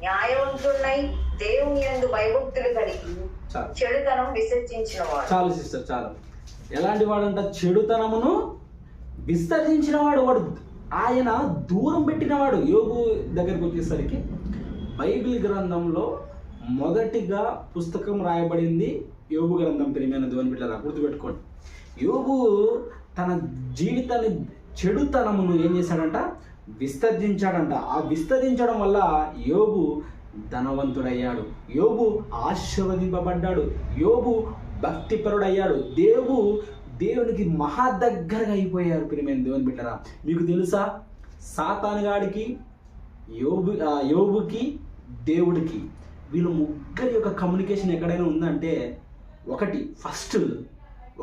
న్యాయవంతుడై దేవుని యందు భయభక్తులు కలిగి చెడుతనం విసర్జించిన వాడు. చాలు సిస్టర్, చాలు. ఎలాంటి వాడంట? చెడుతనమును విసర్జించిన వాడు. వాడు ఆయన దూరం పెట్టినవాడు. యోబు దగ్గరికి వచ్చేసరికి బైబిల్ గ్రంథంలో మొదటిగా పుస్తకం రాయబడింది యోబు గ్రంథం. ప్రియమైన దేవుని బిడ్డలారా, గుర్తుపెట్టుకోండి. యోబు తన జీవితాన్ని, చెడుతనమును ఏం చేశాడంట? విసర్జించాడంట. ఆ విసర్జించడం వల్ల యోబు ధనవంతుడయ్యాడు, యోబు ఆశీర్వదింపబడ్డాడు, యోబు భక్తిపరుడయ్యాడు, దేవునికి మహా దగ్గరగా అయిపోయారు. ప్రియమైన దేవుని బిడ్డరా, మీకు తెలుసా, సాతానుగాడికి, యోబుకి, దేవుడికి, వీళ్ళు ముగ్గురి యొక్క కమ్యూనికేషన్ ఎక్కడైనా ఉందంటే, ఒకటి ఫస్ట్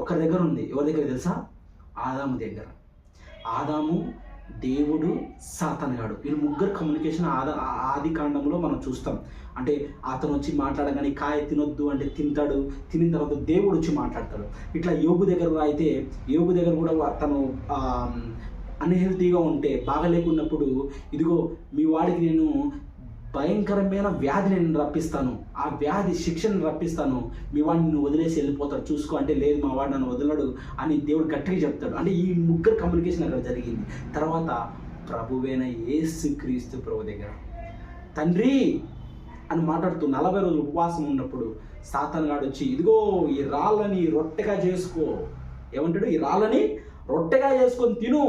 ఒకరి దగ్గర ఉంది. ఎవరి దగ్గర తెలుసా? ఆదాము దగ్గర. ఆదాము, దేవుడు, సాతానుగాడు, వీళ్ళు ముగ్గురు కమ్యూనికేషన్ ఆది కాండంలో మనం చూస్తాం. అంటే అతను వచ్చి మాట్లాడగానే కాయ తినొద్దు అంటే తింటాడు, తినిన తర్వాత దేవుడు వచ్చి మాట్లాడతాడు. ఇట్లా యోబు దగ్గర అయితే, యోబు దగ్గర కూడా తను అన్హెల్తీగా ఉంటే, బాగలేకున్నప్పుడు, ఇదిగో మీ వాడికి నేను భయంకరమైన వ్యాధిని నేను రప్పిస్తాను, ఆ వ్యాధి శిక్షను రప్పిస్తాను, మీ వాడిని నువ్వు వదిలేసి వెళ్ళిపోతాడు, చూసుకో అంటే, లేదు మా వాడు నన్ను వదలడు అని దేవుడు గట్టిగా చెప్తాడు. అంటే ఈ ముగ్గురు కమ్యూనికేషన్ అక్కడ జరిగింది. తర్వాత ప్రభువైన యేసుక్రీస్తు ప్రభు దగ్గర తండ్రి అని మాట్లాడుతూ 40 రోజులు ఉపవాసం ఉన్నప్పుడు సాతానుగాడు వచ్చి, ఇదిగో ఈ రాళ్ళని రొట్టెగా చేసుకో, ఏమంటాడు? ఈ రాళ్ళని రొట్టెగా చేసుకొని తిను,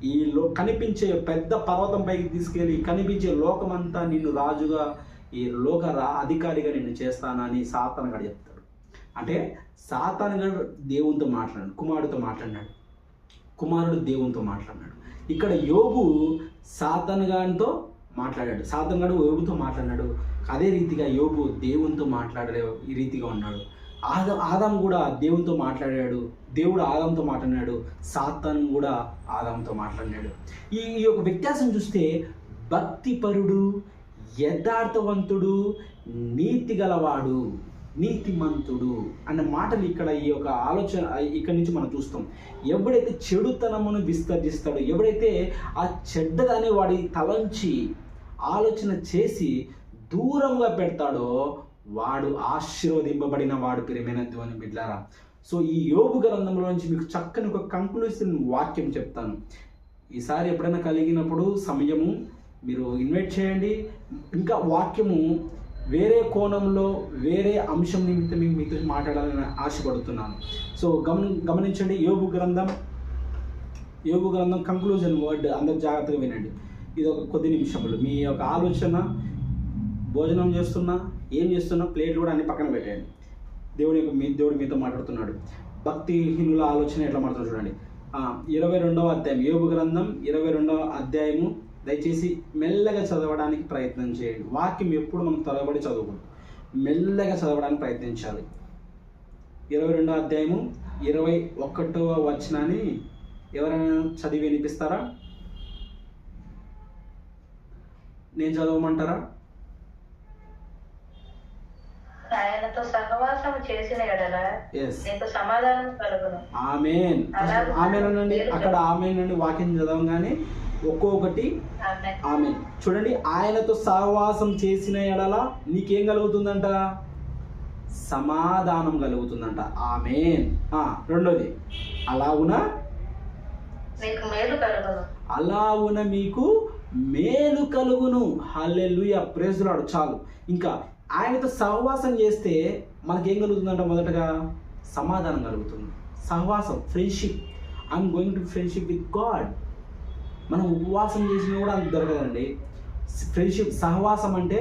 ఈ కనిపించే పెద్ద పర్వతం పైకి తీసుకెళ్ళి కనిపించే లోకమంతా నిన్ను రాజుగా, ఈ లోక అధికారిగా నిన్ను చేస్తానని సాతానుగాడు చెప్తాడు. అంటే సాతానుగాడు దేవునితో మాట్లాడాడు, కుమారుడితో మాట్లాడినాడు, కుమారుడు దేవునితో మాట్లాడినాడు. ఇక్కడ యోబు సాతానుగాడితో మాట్లాడాడు, సాతానుగాడు యోబుతో మాట్లాడినాడు. అదే రీతిగా యోబు దేవునితో మాట్లాడే ఈ రీతిగా ఉన్నాడు. ఆదాము కూడా దేవునితో మాట్లాడాడు, దేవుడు ఆదాముతో మాట్లాడినాడు, సాతాను కూడా ఆదాముతో మాట్లాడినాడు. ఈ యొక్క వ్యత్యాసం చూస్తే, భక్తిపరుడు, యథార్థవంతుడు, నీతి గలవాడు, నీతిమంతుడు అన్న మాటలు ఇక్కడ ఈ యొక్క ఆలోచన ఇక్కడి నుంచి మనం చూస్తాం. ఎవడైతే చెడుతనమును విసర్జిస్తాడో, ఎవడైతే ఆ చెడ్డదాన్ని వాడి తలంచి ఆలోచన చేసి దూరంగా పెడతాడో, వాడు ఆశీర్వదింపబడిన వాడు. ప్రియమైన దేవుని బిడ్డలారా, సో ఈ యోబు గ్రంథంలో నుంచి మీకు చక్కని ఒక కంక్లూసివ్ వాక్యం చెప్తాను. ఈసారి ఎప్పుడైనా కలిగినప్పుడు సమయము మీరు ఇన్వైట్ చేయండి. ఇంకా వాక్యము వేరే కోణంలో, వేరే అంశం నిమిత్తం మీతో మాట్లాడాలని ఆశపడుతున్నాను. సో గమనించండి, యోబు గ్రంథం కంక్లూజన్ వర్డ్ అందరు జాగ్రత్తగా వినండి. ఇది ఒక కొద్ది నిమిషములు. మీ యొక్క ఆలోచన, భోజనం చేస్తున్నా, ఏం చేస్తున్నా, ప్లేట్లు కూడా అన్ని పక్కన పెట్టండి. దేవుడు మీతో మాట్లాడుతున్నాడు. భక్తిహీనుల ఆలోచన ఎట్లా మాట్లాడుతున్నాడు చూడండి. 22వ అధ్యాయం, యోబు గ్రంథం 22వ అధ్యాయము. దయచేసి మెల్లగా చదవడానికి ప్రయత్నం చేయండి. వాక్యం ఎప్పుడు మనం తరబడి చదవకూడదు, మెల్లగా చదవడానికి ప్రయత్నించాలి. 22వ అధ్యాయము 21వ వచనాన్ని ఎవరైనా చదివి వినిపిస్తారా? నేను చదవమంటారా? ఆయనతో సహవాసం చేసిన ఎడల నీకు సమాధానం కలుగును. ఆమేన్. ఆమేన్ అనండి. అక్కడ ఆమేన్ అని వాక్యం చదవగానే ఒక్కొక్కటి ఆమేన్. చూడండి, ఆయనతో సహవాసం చేసిన ఎడల నీకేం కలుగుతుందంట? సమాధానం కలుగుతుందంట. ఆమేన్. రెండోది, అలాగున మీకు మేలు కలుగును. అలాగున మీకు మేలు కలుగును. హల్లెలూయా, ప్రైజ్ ది లార్డ్. చాలు. ఇంకా ఆయనతో సహవాసం చేస్తే మనకేం కలుగుతుందంట? మొదటగా సమాధానం కలుగుతుంది. సహవాసం, friendship. I'm going to friendship with God. మనం ఉపవాసం చేసినా కూడా అంత దొరకదండి. ఫ్రెండ్షిప్, సహవాసం అంటే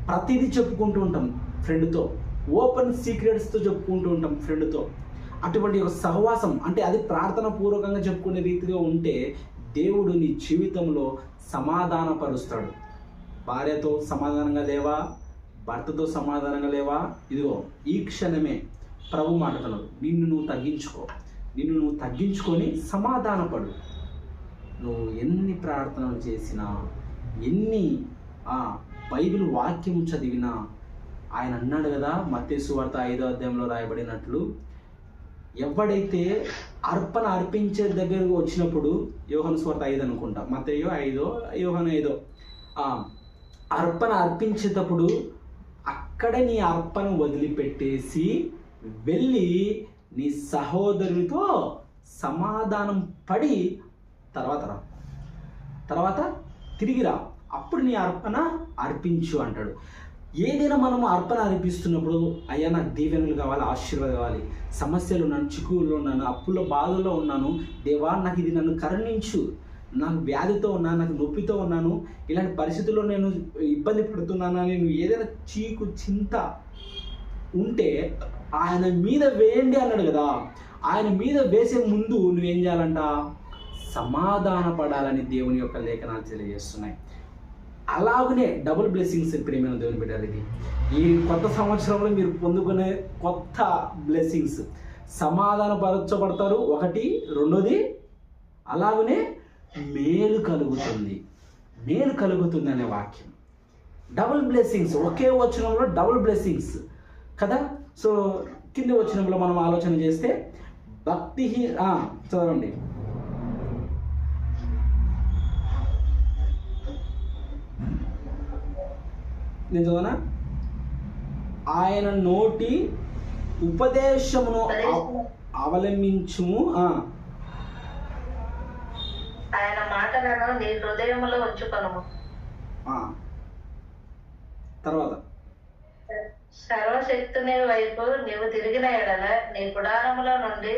ప్రతిదీ చెప్పుకుంటూ ఉంటాం ఫ్రెండ్తో, ఓపెన్ సీక్రెట్స్తో చెప్పుకుంటూ ఉంటాం ఫ్రెండ్తో. అటువంటి ఒక సహవాసం అంటే అది ప్రార్థన పూర్వకంగా చెప్పుకునే రీతిగా ఉంటే దేవుడు నీ జీవితంలో సమాధానపరుస్తాడు. భార్యతో సమాధానంగా లేవా? భర్తతో సమాధానంగా లేవా? ఇదిగో ఈ క్షణమే ప్రభు మాట్లాడుతున్నాడు. నిన్ను నువ్వు తగ్గించుకో. నిన్ను నువ్వు తగ్గించుకొని సమాధానపడు. నువ్వు ఎన్ని ప్రార్థనలు చేసినా, ఎన్ని బైబిల్ వాక్యం చదివినా, ఆయన అన్నాడు కదా, మత్తయి సువార్త 5వ అధ్యాయంలో రాయబడినట్లు, ఎవడైతే అర్పణ అర్పించే దగ్గరకు వచ్చినప్పుడు, యోహాను సువార్త 5 అనుకుంటా, మత్తయి 5, యోహాను 5, అర్పణ అర్పించేటప్పుడు అక్కడ నీ అర్పణ వదిలిపెట్టేసి వెళ్ళి నీ సహోదరునితో సమాధానం పడి తర్వాత తిరిగిరా, అప్పుడు నీ అర్పణ అర్పించు అంటాడు. ఏదైనా మనము అర్పణ అర్పిస్తున్నప్పుడు, అయ్యా నాకు దీవెనలు కావాలి, ఆశీర్వాదం కావాలి, సమస్యలు ఉన్నాను, చిక్కుల్లో ఉన్నాను, అప్పుల బాధల్లో ఉన్నాను, దేవా నాకు ఇది నన్ను కరుణించు, నాకు వ్యాధితో ఉన్నాను, నాకు నొప్పితో ఉన్నాను, ఇలాంటి పరిస్థితుల్లో నేను ఇబ్బంది పడుతున్నానని నువ్వు ఏదైనా చీకు చింత ఉంటే ఆయన మీద వేయండి అన్నాడు కదా. ఆయన మీద వేసే ముందు నువ్వేం చేయాలంట? సమాధాన పడాలని దేవుని యొక్క లేఖనాలు తెలియజేస్తున్నాయి. అలాగనే డబుల్ బ్లెస్సింగ్స్ ప్రియమైన దేవుని బిడ్డలు, ఇది ఈ కొత్త సంవత్సరంలో మీరు పొందుకునే కొత్త బ్లెస్సింగ్స్. సమాధానపరచబడతారు, ఒకటి. రెండోది, అలాగనే మేలు కలుగుతుంది. మేలు కలుగుతుంది అనే వాక్యం. డబుల్ బ్లెస్సింగ్స్, ఒకే వచనంలో డబుల్ బ్లెస్సింగ్స్ కదా. సో కింది వచనంలో మనం ఆలోచన చేస్తే భక్తి చదవండి. నేను చదవనా? ఆయన నోటి ఉపదేశమును అవలంబించుము. ఆయన మాటలను నీ హృదయములో ఉంచుకొనుము. తర్వాత, సర్వశక్తుని వైపు నీవు తిరిగిన ఎడల నీ గుడారములో నుండి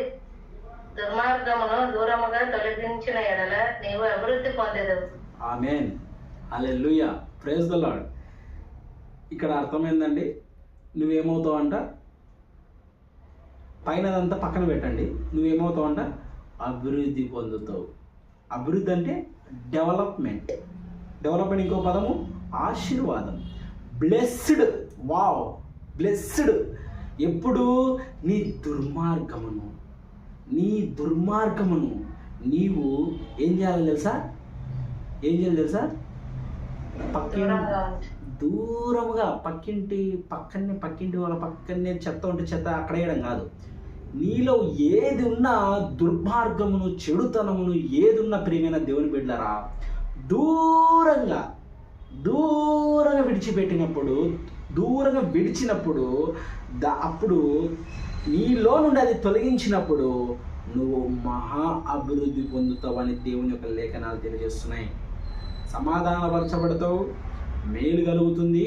దుర్మార్గమును దూరముగా తొలగించిన ఎడల నీవు అభివృద్ధి పొందెదవు. ఆమేన్. హల్లెలూయా, ప్రైజ్ ది లార్డ్. ఇక్కడ అర్థమైందండి. నువ్వేమవుతావు అంట, పైనదంతా పక్కన పెట్టండి, నువ్వేమవుతావు అంట? అభివృద్ధి పొందుతావు. అభివృద్ధి అంటే డెవలప్మెంట్. డెవలప్మెంట్ ఇంకో పదము ఆశీర్వాదం. బ్లెస్డ్. Wow, blessed. ఎప్పుడు? నీ దుర్మార్గమును నీవు ఏం చేయాలి తెలుసా? దూరముగా, పక్కింటి వాళ్ళ పక్కనే చెత్త ఉంటే చెత్త అక్కడ వేయడం కాదు. నీలో ఏది ఉన్నా, దుర్మార్గమును, చెడుతనమును ఏది ఉన్నా ప్రియమైన దేవుని బిడ్డలారా, దూరంగా విడిచినప్పుడు అప్పుడు నీలో నుండి అది తొలగించినప్పుడు నువ్వు మహా అభివృద్ధి పొందుతావు అని దేవుని యొక్క లేఖనాలు తెలియజేస్తున్నాయి. సమాధానపరచబడతావు, మేలు కలుగుతుంది.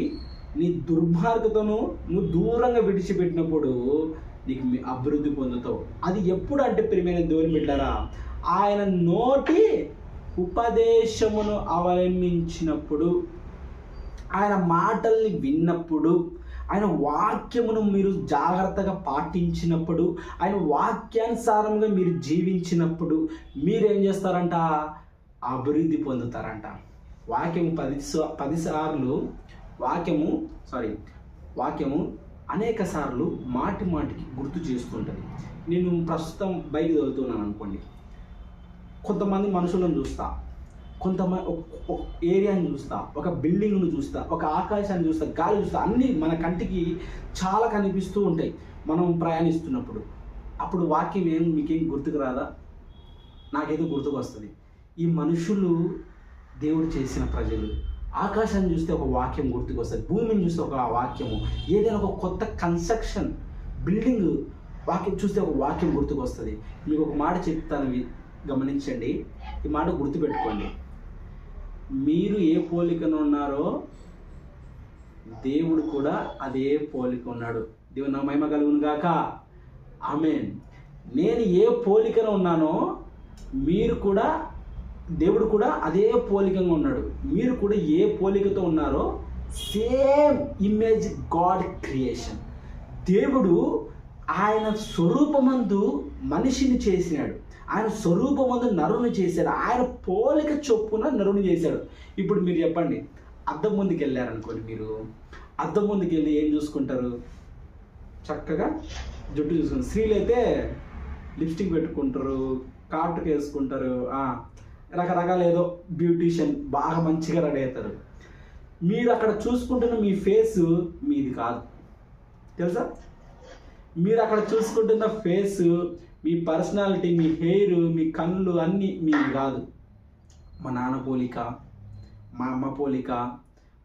నీ దుర్మార్గతను నువ్వు దూరంగా విడిచిపెట్టినప్పుడు నీకు అభివృద్ధి పొందుతావు. అది ఎప్పుడు అంటే ప్రియమైన దేవుని బిడ్డలారా, ఆయన నోటి ఉపదేశమును అవలంబించినప్పుడు, ఆయన మాటల్ని విన్నప్పుడు, ఆయన వాక్యమును మీరు జాగ్రత్తగా పాటించినప్పుడు, ఆయన వాక్యానుసారంగా మీరు జీవించినప్పుడు మీరేం చేస్తారంట? అభివృద్ధి పొందుతారంట. వాక్యము 10 సార్లు వాక్యము అనేక సార్లు మాటికి గుర్తు చేస్తుంటుంది. నేను ప్రస్తుతం బయట చదువుతున్నాను అనుకోండి, కొంతమంది మనుషులను చూస్తా, కొంతమంది ఒక ఏరియాని చూస్తా, ఒక బిల్డింగ్ను చూస్తా, ఒక ఆకాశాన్ని చూస్తా, గాలి చూస్తా, అన్నీ మన కంటికి చాలా కనిపిస్తూ ఉంటాయి మనం ప్రయాణిస్తున్నప్పుడు. అప్పుడు వాక్యం మీకేం గుర్తుకు రాదా? నాకైతే గుర్తుకు వస్తుంది. ఈ మనుషులు దేవుడు చేసిన ప్రజలు, ఆకాశాన్ని చూస్తే ఒక వాక్యం గుర్తుకొస్తుంది, భూమిని చూస్తే ఒక వాక్యము, ఏదైనా ఒక కొత్త కన్స్ట్రక్షన్ బిల్డింగ్ వాక్యం చూస్తే ఒక వాక్యం గుర్తుకొస్తుంది. మీకు ఒక మాట చెప్తాను, గమనించండి, ఈ మాట గుర్తుపెట్టుకోండి. మీరు ఏ పోలికను ఉన్నారో దేవుడు కూడా అదే పోలిక ఉన్నాడు. దేవుని నా మహిమ కలుగును గాక. ఆమేన్. నేను ఏ పోలికను ఉన్నానో మీరు కూడా, దేవుడు కూడా అదే పోలికగా ఉన్నాడు. మీరు కూడా ఏ పోలికతో ఉన్నారో సేమ్ ఇమేజ్ గాడ్ క్రియేషన్. దేవుడు ఆయన స్వరూపమందు మనిషిని చేసినాడు, ఆయన స్వరూపమందు నరుని చేశాడు, ఆయన పోలిక చొప్పున నరుని చేశాడు. ఇప్పుడు మీరు చెప్పండి, అద్దం ముందుకు వెళ్ళారనుకోండి, మీరు అద్దం ముందుకు వెళ్ళి ఏం చూసుకుంటారు? చక్కగా జుట్టు చూసుకుంటారు. స్త్రీలు అయితే లిప్స్టిక్ పెట్టుకుంటారు, కాటుకు వేసుకుంటారు, రకరకాల ఏదో బ్యూటీషియన్ బాగా మంచిగా రెడీ అవుతారు. మీరు అక్కడ చూసుకుంటున్న మీ ఫేస్ మీది కాదు, తెలుసా? మీరు అక్కడ చూసుకుంటున్న ఫేస్, మీ పర్సనాలిటీ, మీ హెయిర్, మీ కళ్ళు అన్నీ మీది కాదు. మా నాన్న పోలిక, మా అమ్మ పోలిక,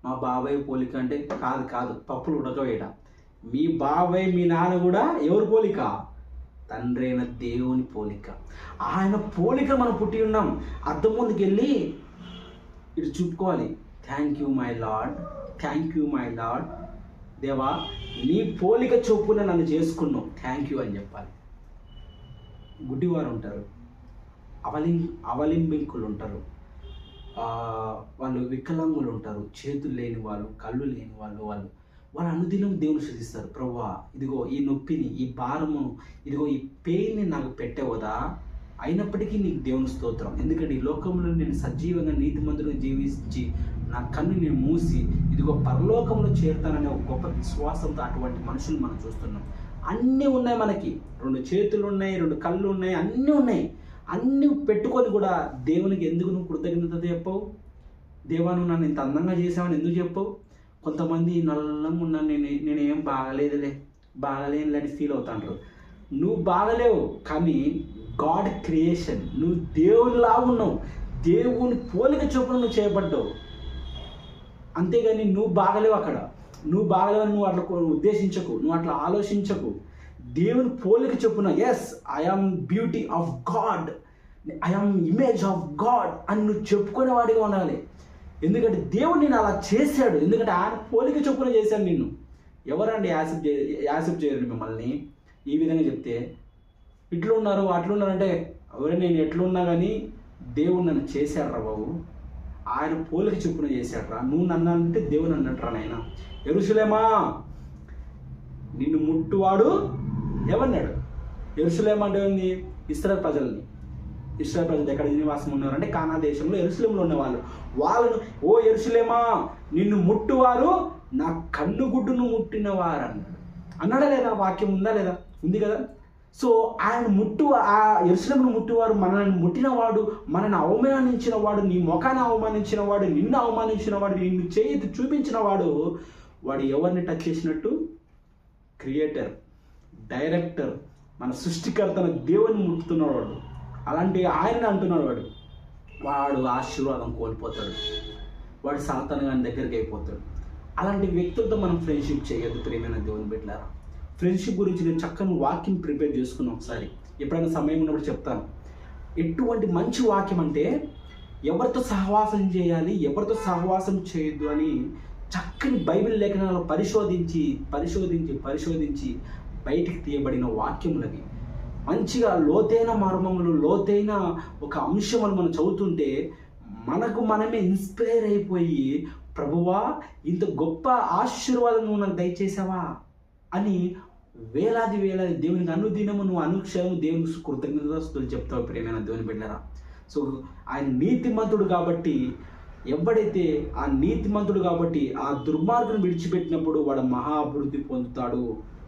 మా బాబాయ్ పోలిక అంటే కాదు, పప్పులు ఉడకవేయడం. మీ బాబాయ్ మీ నాన్న కూడా ఎవరి పోలిక? తండ్రి అయిన దేవుని పోలిక. ఆయన పోలిక మనం పుట్టి ఉన్నాం. అద్దం ముందుకు వెళ్ళి ఇటు చూపుకోవాలి, thank you my Lord, thank you my Lord, దేవా నీ పోలిక చొప్పున నన్ను చేసుకున్నావు, థ్యాంక్ యూ అని చెప్పాలి. గుడ్డివారు ఉంటారు, అవలింబింకులు ఉంటారు, వాళ్ళు వికలాంగులు ఉంటారు, చేతులు లేని వాళ్ళు, కళ్ళు లేని వాళ్ళు అనుదినం దేవుని స్తుతిస్తారు. ప్రభువా ఇదిగో ఈ నొప్పిని, ఈ భారమును, ఇదిగో ఈ పెయిన్ని నాకు పెట్టేవదా, అయినప్పటికీ నీకు దేవుని స్తోత్రం. ఎందుకంటే ఈ లోకంలో నేను సజీవంగా నీతిమంతులుగా జీవించి నా కన్ను నేను మూసి ఇదిగో పరలోకంలో చేరుతాననే ఒక గొప్ప విశ్వాసంతో అటువంటి మనుషులు మనం చూస్తున్నాం. అన్నీ ఉన్నాయి, మనకి 2 చేతులు ఉన్నాయి, 2 కళ్ళు ఉన్నాయి, అన్నీ ఉన్నాయి. అన్నీ పెట్టుకొని కూడా దేవునికి ఎందుకు నువ్వు కృతజ్ఞత చెప్పవు? దేవా నువ్వు నన్ను ఇంత అందంగా చేసావని ఎందుకు చెప్పవు? కొంతమంది నల్లంగా ఉన్నాను, నేనేం బాగలేనులే అని ఫీల్ అవుతాంటారు. నువ్వు బాగలేవు, కానీ గాడ్ క్రియేషన్, నువ్వు దేవునిలా ఉన్నావు, దేవుని పోలిక చొప్పున నువ్వు చేయబడ్డావు. అంతేగాని నువ్వు బాగలేవు, అక్కడ నువ్వు బాగలేవని నువ్వు అట్లా ఉద్దేశించకు, నువ్వు అట్లా ఆలోచించకు. దేవుని పోలిక చొప్పున, yes I am beauty of God, I am image of God అని నువ్వు చెప్పుకునేవాడిగా ఉండాలి. ఎందుకంటే దేవుడు నేను అలా చేశాడు, ఎందుకంటే ఆయన పోలిక చొప్పున చేశాడు నిన్ను. ఎవరండి యాక్సెప్ట్ చేయరు మిమ్మల్ని ఈ విధంగా చెప్తే? ఇట్లున్నారు అట్లున్నారంటే ఎవరైనా నేను ఎట్లున్నా కానీ దేవుడు నన్ను చేశాడు రా బాబు, ఆయన పోలిక చొప్పున చేశాడు రా. నువ్వు నన్ను అంటే దేవుడు అన్నట్రా నాయన. యెరూషలేమా నిన్ను ముట్టువాడు ఏమన్నాడు? యెరూషలేము అంటే ఏంది? ఇశ్రాయేలు ప్రజల్ని. ఇశ్రాయేలు ప్రజలు ఎక్కడ నివాసం ఉన్నారు అంటే కానా దేశంలో యెరూషలేములో ఉన్నవాళ్ళు. వాళ్ళను ఓ యెరూషలేమా నిన్ను ముట్టువారు నా కన్నుగుడ్డును ముట్టినవారు అన్నాడా లేదా? వాక్యం ఉందా లేదా? ఉంది కదా. సో ఆయన ఆ యెరూషలేమును ముట్టివారు, మనల్ని ముట్టినవాడు, మనల్ని అవమానించిన వాడు, నీ ముఖాన్ని అవమానించిన వాడు, నిన్ను అవమానించిన వాడు, నిన్ను చేతి చూపించిన వాడు ఎవరిని టచ్ చేసినట్టు? క్రియేటర్, డైరెక్టర్, మన సృష్టికర్తన దేవుని ముట్టుతున్నాడు వాడు. అలాంటి ఆయనని అంటున్నాడు వాడు ఆశీర్వాదం కోల్పోతాడు, వాడు సాతాను గాని దగ్గరికి అయిపోతాడు. అలాంటి వ్యక్తులతో మనం ఫ్రెండ్షిప్ చేయొద్దు ప్రియమైన దేవుని బిడ్డలారా. ఫ్రెండ్షిప్ గురించి నేను చక్కని వాక్యం ప్రిపేర్ చేసుకున్నాను, ఒకసారి ఎప్పుడైనా సమయం ఉన్నప్పుడు చెప్తాను. ఎటువంటి మంచి వాక్యం అంటే ఎవరితో సహవాసం చేయాలి, ఎవరితో సహవాసం చేయొద్దు అని చక్కని బైబిల్ లేఖనాలు పరిశోధించి బయటికి తీయబడిన వాక్యములవి. మంచిగా లోతైన మర్మములు, లోతైన ఒక అంశములు మనం చదువుతుంటే మనకు మనమే ఇన్స్పైర్ అయిపోయి, ప్రభువా ఇంత గొప్ప ఆశీర్వాదం నువ్వు నాకు దయచేసావా అని వేలాది దేవునికి అనుదినము నువ్వు అనుక్షణము దేవునికి కృతజ్ఞతాస్తుతులు చెప్తావు ప్రియమైన దేవుని బిడ్డలారా. సో ఆయన నీతిమంతుడు కాబట్టి, ఎవడైతే ఆ నీతిమంతుడు కాబట్టి ఆ దుర్మార్గుని విడిచిపెట్టినప్పుడు వాడు మహా అభివృద్ధి పొందుతాడు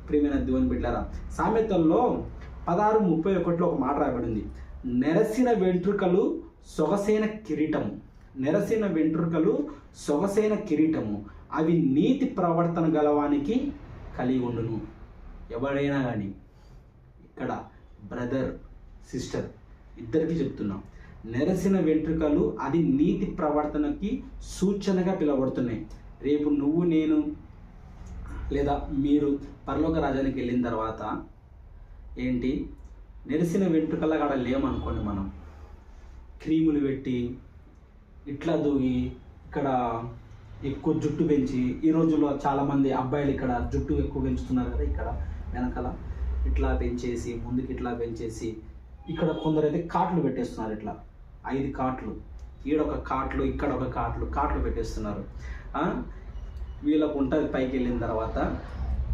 ప్రియమైన దేవుని బిడ్డలారా. సామెతల్లో 16:31 ఒక మాట రాయబడింది, నెరసిన వెంట్రుకలు సొగసైన కిరీటము, నెరసిన వెంట్రుకలు సొగసైన కిరీటము, అవి నీతి ప్రవర్తన గలవానికి కలిగి ఉండును. ఎవరైనా కానీ ఇక్కడ బ్రదర్ సిస్టర్ ఇద్దరికి చెప్తున్నాం, నెరసిన వెంట్రుకలు అది నీతి ప్రవర్తనకి సూచనగా పిలువబడుతున్నాయి. రేపు నువ్వు, నేను లేదా మీరు పరలోక రాజ్యానికి వెళ్ళిన తర్వాత ఏంటి, నెరిసిన వెంట్రుకల కాడ లేమనుకోండి, మనం క్రీములు పెట్టి ఇట్లా దూగి ఇక్కడ ఎక్కువ జుట్టు పెంచి, ఈ రోజుల్లో చాలామంది అబ్బాయిలు ఇక్కడ జుట్టు ఎక్కువ పెంచుతున్నారు కదా, ఇక్కడ వెనకాల ఇట్లా పెంచేసి, ముందుకి ఇట్లా పెంచేసి, ఇక్కడ కొందరైతే కాట్లు పెట్టేస్తున్నారు, ఇట్లా 5 కాట్లు, ఈడొక కాట్లు, ఇక్కడ ఒక కాట్లు పెట్టేస్తున్నారు. వీళ్ళకు ఉంటుంది పైకి వెళ్ళిన తర్వాత,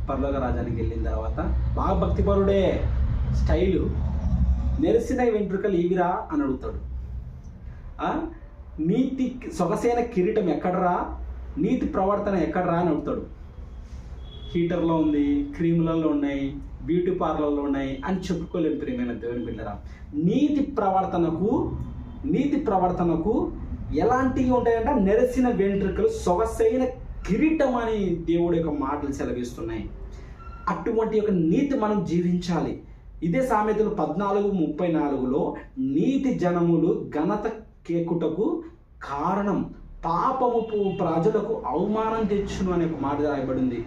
పరలోక రాజ్యానికి వెళ్ళిన తర్వాత బాగా భక్తిపరుడే, స్టైలు, నెరిసిన వెంట్రుకలు ఇవిరా అని అడుగుతాడు. నీతి సొగసైన కిరీటం ఎక్కడరా, నీతి ప్రవర్తన ఎక్కడరా అని అడుగుతాడు. హీటర్లో ఉంది, క్రీములలో ఉన్నాయి, బ్యూటీ పార్లర్లో ఉన్నాయి అని చెప్పుకోలేము ప్రియమైన దేవుని బిడ్డరా. నీతి ప్రవర్తనకు ఎలాంటివి ఉంటాయంటే నెరసిన వెంట్రుకలు, సొగసైన కిరీటం అని దేవుడి యొక్క మాటలు సెలవిస్తున్నాయి. అటువంటి యొక్క నీతి మనం జీవించాలి. ఇదే సామెతలు 14:34లో నీతి జనములు ఘనత కేకుటకు కారణం, పాపము ప్రజలకు అవమానం తెచ్చును అనే ఒక మాట రాయబడింది.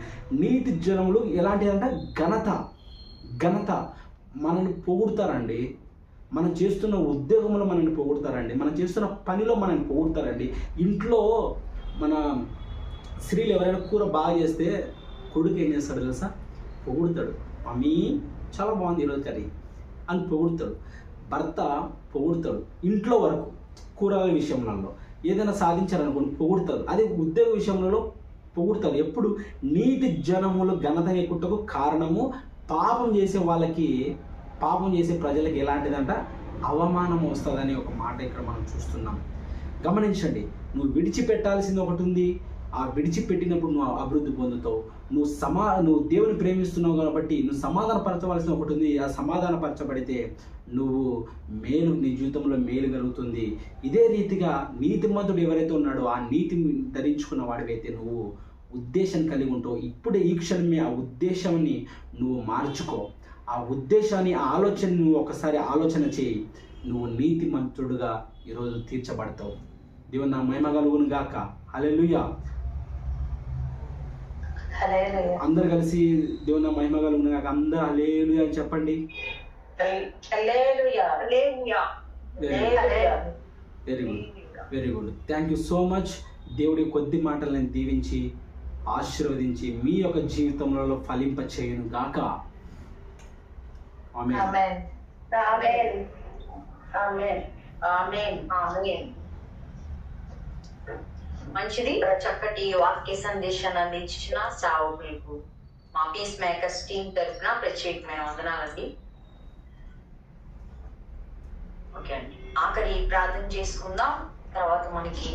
నీతి జనములు ఎలాంటిదంటే ఘనత మనల్ని పొగుడతారండి, మనం చేస్తున్న ఉద్యోగంలో మనల్ని పొగుడతారండి, మనం చేస్తున్న పనిలో మనల్ని పొగుడతారండి. ఇంట్లో మన స్త్రీలు ఎవరైనా కూర బాగా చేస్తే కొడుకు ఏం చేస్తాడు తెలుసా, పొగుడతాడు. మమ్మీ చాలా బాగుంది ఈరోజు కర్రీ అని పొగుడతాడు. భర్త పొగుడతాడు. ఇంట్లో వరకు కూరల విషయంలో ఏదైనా సాధించారనుకోండి పొగుడతారు. అదే ఉద్యోగ విషయంలో పొగుడతారు. ఎప్పుడు నీతి జనములు ఘనత ఎక్కుటకు కారణము, పాపం చేసే ప్రజలకి ఎలాంటిదంట, అవమానం వస్తుందని ఒక మాట ఇక్కడ మనం చూస్తున్నాం. గమనించండి, నువ్వు విడిచిపెట్టాల్సింది ఒకటి ఉంది, ఆ విడిచిపెట్టినప్పుడు నువ్వు అభివృద్ధి పొందుతావు. నువ్వు దేవుని ప్రేమిస్తున్నావు కాబట్టి నువ్వు సమాధానపరచవలసిన ఒకటి ఉంది, ఆ సమాధానపరచబడితే నువ్వు నీ జీవితంలో మేలు కలుగుతుంది. ఇదే రీతిగా నీతిమంతుడు ఎవరైతే ఉన్నాడో ఆ నీతి ధరించుకున్న వాడివైతే నువ్వు ఉద్దేశం కలిగి ఉంటావు. ఇప్పుడే ఈ క్షణమే ఆ ఉద్దేశాన్ని నువ్వు మార్చుకో. ఆ ఉద్దేశాన్ని, ఆ ఆలోచన నువ్వు ఒకసారి ఆలోచన చేయి. నువ్వు నీతిమంతుడుగా ఈరోజు తీర్చబడతావు. దేవుని నా మహిమ కలుగును గాక. హల్లెలూయా. అందరు కలిసి దేవుని మహిమ కలుగును గాక. అందరూ హల్లెలూయా అని చెప్పండి. Very good. Thank you so much. దేవుడి కొద్ది మాటలను దీవించి ఆశీర్వదించి మీ యొక్క జీవితంలో ఫలింప చేయను గాక. ఆమేన్. మంచిది. చక్కటి వాక్య సందేశాన్ని అందించిన సేవకులకు మా పీస్ మేకర్స్ టీం తరఫున ప్రత్యేకమైన వందనాలండి. ఓకే అండి, ఆఖరి ప్రార్థన చేసుకుందాం. తర్వాత మనకి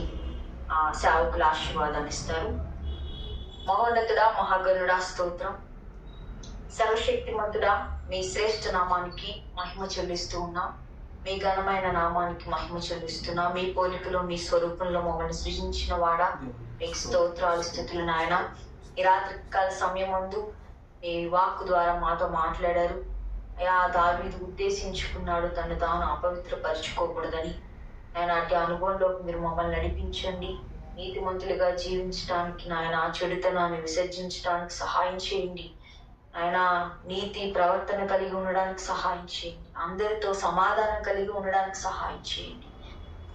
సేవకుల ఆశీర్వాదాన్ని ఇస్తారు. మహోన్నతుడా, మహాగణుడా, స్తోత్రం. సర్వశక్తిమంతుడా, మీ శ్రేష్ఠ నామానికి మహిమ చెల్లిస్తూ ఉన్నాం. మీ ఘనమైన నామానికి మహిమ చెల్లిస్తున్నా. మీ పోలికలో, మీ స్వరూపంలో మమ్మల్ని సృజించిన వాడా, మీకు స్తోత్రాలు, స్తుతులు నాయన. ఈ రాత్రికాల సమయం ముందు మీ వాక్కు ద్వారా మాతో మాట్లాడారు. దావీదు ఉద్దేశించుకున్నాడు తను తాను అపవిత్రపరచుకోకూడదని. ఆయన అట్టి అనుభవంలోకి మీరు మమ్మల్ని నడిపించండి. నీతిమంతులుగా జీవించడానికి నాయన చెడుతనాన్ని విసర్జించడానికి సహాయం చేయండి. ఆయన నీతి ప్రవర్తన కలిగి ఉండడానికి సహాయం చేయండి. అందరితో సమాధానం కలిగి ఉండడానికి సహాయం చేయండి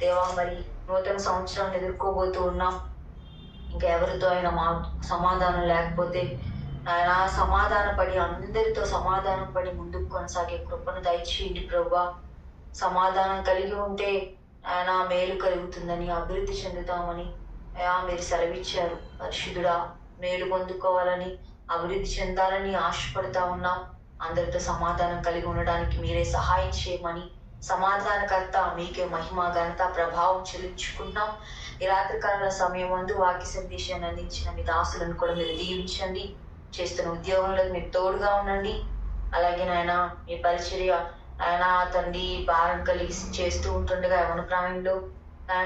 దేవా. మరి నూతన సంవత్సరాన్ని ఎదుర్కోబోతూ ఉన్నాం. ఇంకా ఎవరితో అయినా సమాధానం లేకపోతే ఆయన సమాధాన పడి, అందరితో సమాధానం పడి ముందుకు కొనసాగే కృపను దయచేయండి ప్రభువా. సమాధానం కలిగి ఉంటే ఆయన మేలు కలుగుతుందని, అభివృద్ధి చెందుతామని మీరు సెలవిచ్చారు. పరిశుద్ధుడా, మేలు పొందుకోవాలని, అభివృద్ధి చెందాలని ఆశపడతా ఉన్నాం. అందరితో సమాధానం కలిగి ఉండడానికి మీరే సహాయం చేయమని, సమాధానకర్త మీకే మహిమ, ఘనత, ప్రభావం చెల్లించుకుంటున్నాం. ఈ రాత్రికాల సమయం ముందు వాక్య సందేశాన్ని అందించిన మీ దాసులను కూడా మీరు దీవించండి. చేస్తున్న ఉద్యోగంలో మీరు తోడుగా ఉండండి. అలాగే నాయన మీ పరిచర్య ఆయన తండ్రి భారం కలిగి చేస్తూ ఉంటుండగా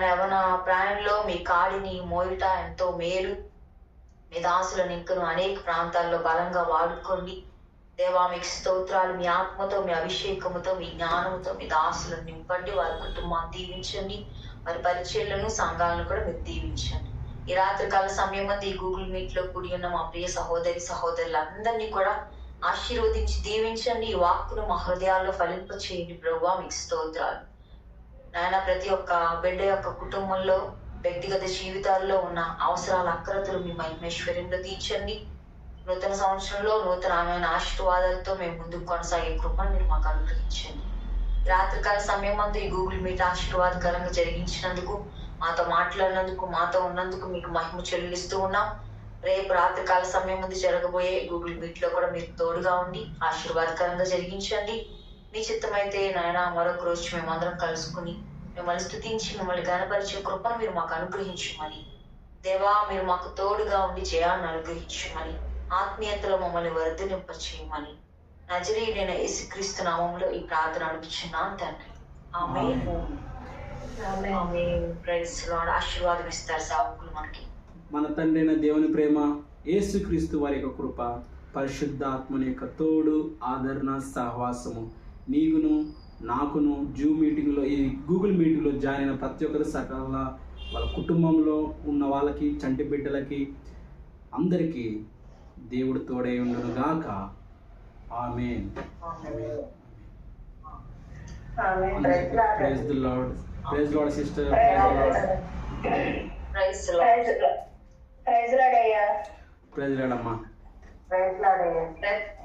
యవన ప్రాయంలో మీ కాడిని మోయుట ఎంతో మేలు. మీ దాసులను ఇంకను అనేక ప్రాంతాల్లో బలంగా వాడుకోండి దేవా మీకు స్తోత్రాలు. మీ ఆత్మతో, మీ అభిషేకముతో, మీ జ్ఞానంతో మీ దాసులను నింపండి. వారి కుటుంబాన్ని దీవించండి. వారి పరిచయలను, సంఘాలను కూడా మీరు దీవించండి. ఈ రాత్రికాల సమయం మంది ఈ గూగుల్ మీట్ లో కూడి ఉన్న మా ప్రియ సహోదరి సహోదరులందరినీ కూడా ఆశీర్వదించి దీవించండి. ఈ వాక్కును మా హృదయాల్లో ఫలింప చేయండి ప్రభువా, మీకు స్తోత్రాలు. నాయన ప్రతి ఒక్క బిడ్డ యొక్క కుటుంబంలో, వ్యక్తిగత జీవితాల్లో ఉన్న అవసరాల అక్రతలు మీ మహిమేశ్వర్యంలో తీర్చండి. నూతన సంవత్సరంలో నూతనమైన ఆశీర్వాదాలతో మేము ముందుకు కొనసాగే కృపను మీరు మాకు అనుగ్రహించండి. రాత్రికాల సమయం అంతా ఈ గూగుల్ మీట్ ఆశీర్వాదకరంగా జరిగించినందుకు, మాతో మాట్లాడినందుకు, మాతో ఉన్నందుకు మీకు మహిమ చెల్లిస్తూ ఉన్నాం. రేపు రాత్రికాల సమయం ముందు జరగబోయే గూగుల్ మీట్ లో కూడా మీరు తోడుగా ఉండి ఆశీర్వాదకరంగా జరిగించండి. మీ చిత్తమైతే నాయన మరొక రోజు మేమందరం కలుసుకుని మిమ్మల్ని స్తుతించి మిమ్మల్ని గణపరిచే కృపను మీరు మాకు అనుగ్రహించమని, దేవా మీరు మాకు తోడుగా ఉండి జయాన్ని అనుగ్రహించమని, ఆత్మీయతలో మమ్మల్ని వర్ధనింపచేయమని నజరేయుడైన యేసుక్రీస్తు నామములో ఈ ప్రార్థన అడుగుచున్నాను తండ్రి. ఆమేన్. ఆమేన్. Praise Lord. ఆశీర్వాదం ఇస్తారు సేవకులు మనకి. మన తండ్రి అయిన దేవుని ప్రేమ, యేసుక్రీస్తు వారి యొక్క కృప, పరిశుద్ధాత్మని యొక్క తోడు, ఆదరణ, సహవాసము నీకును నాకును జూమ్ మీటింగ్లో, ఈ గూగుల్ మీటింగ్లో జాయిన్ అయిన ప్రతి ఒక్కరి సకల వాళ్ళ కుటుంబంలో ఉన్న వాళ్ళకి, చంటి బిడ్డలకి అందరికీ దేవుడు తోడై ఉండును గాక. Amen. Praise the Lord. Praise Lord sister. Praise Lord. Praise Lord అయ్యా. ప్రైజ్ లార్డ్ అమ్మా. Praise lord.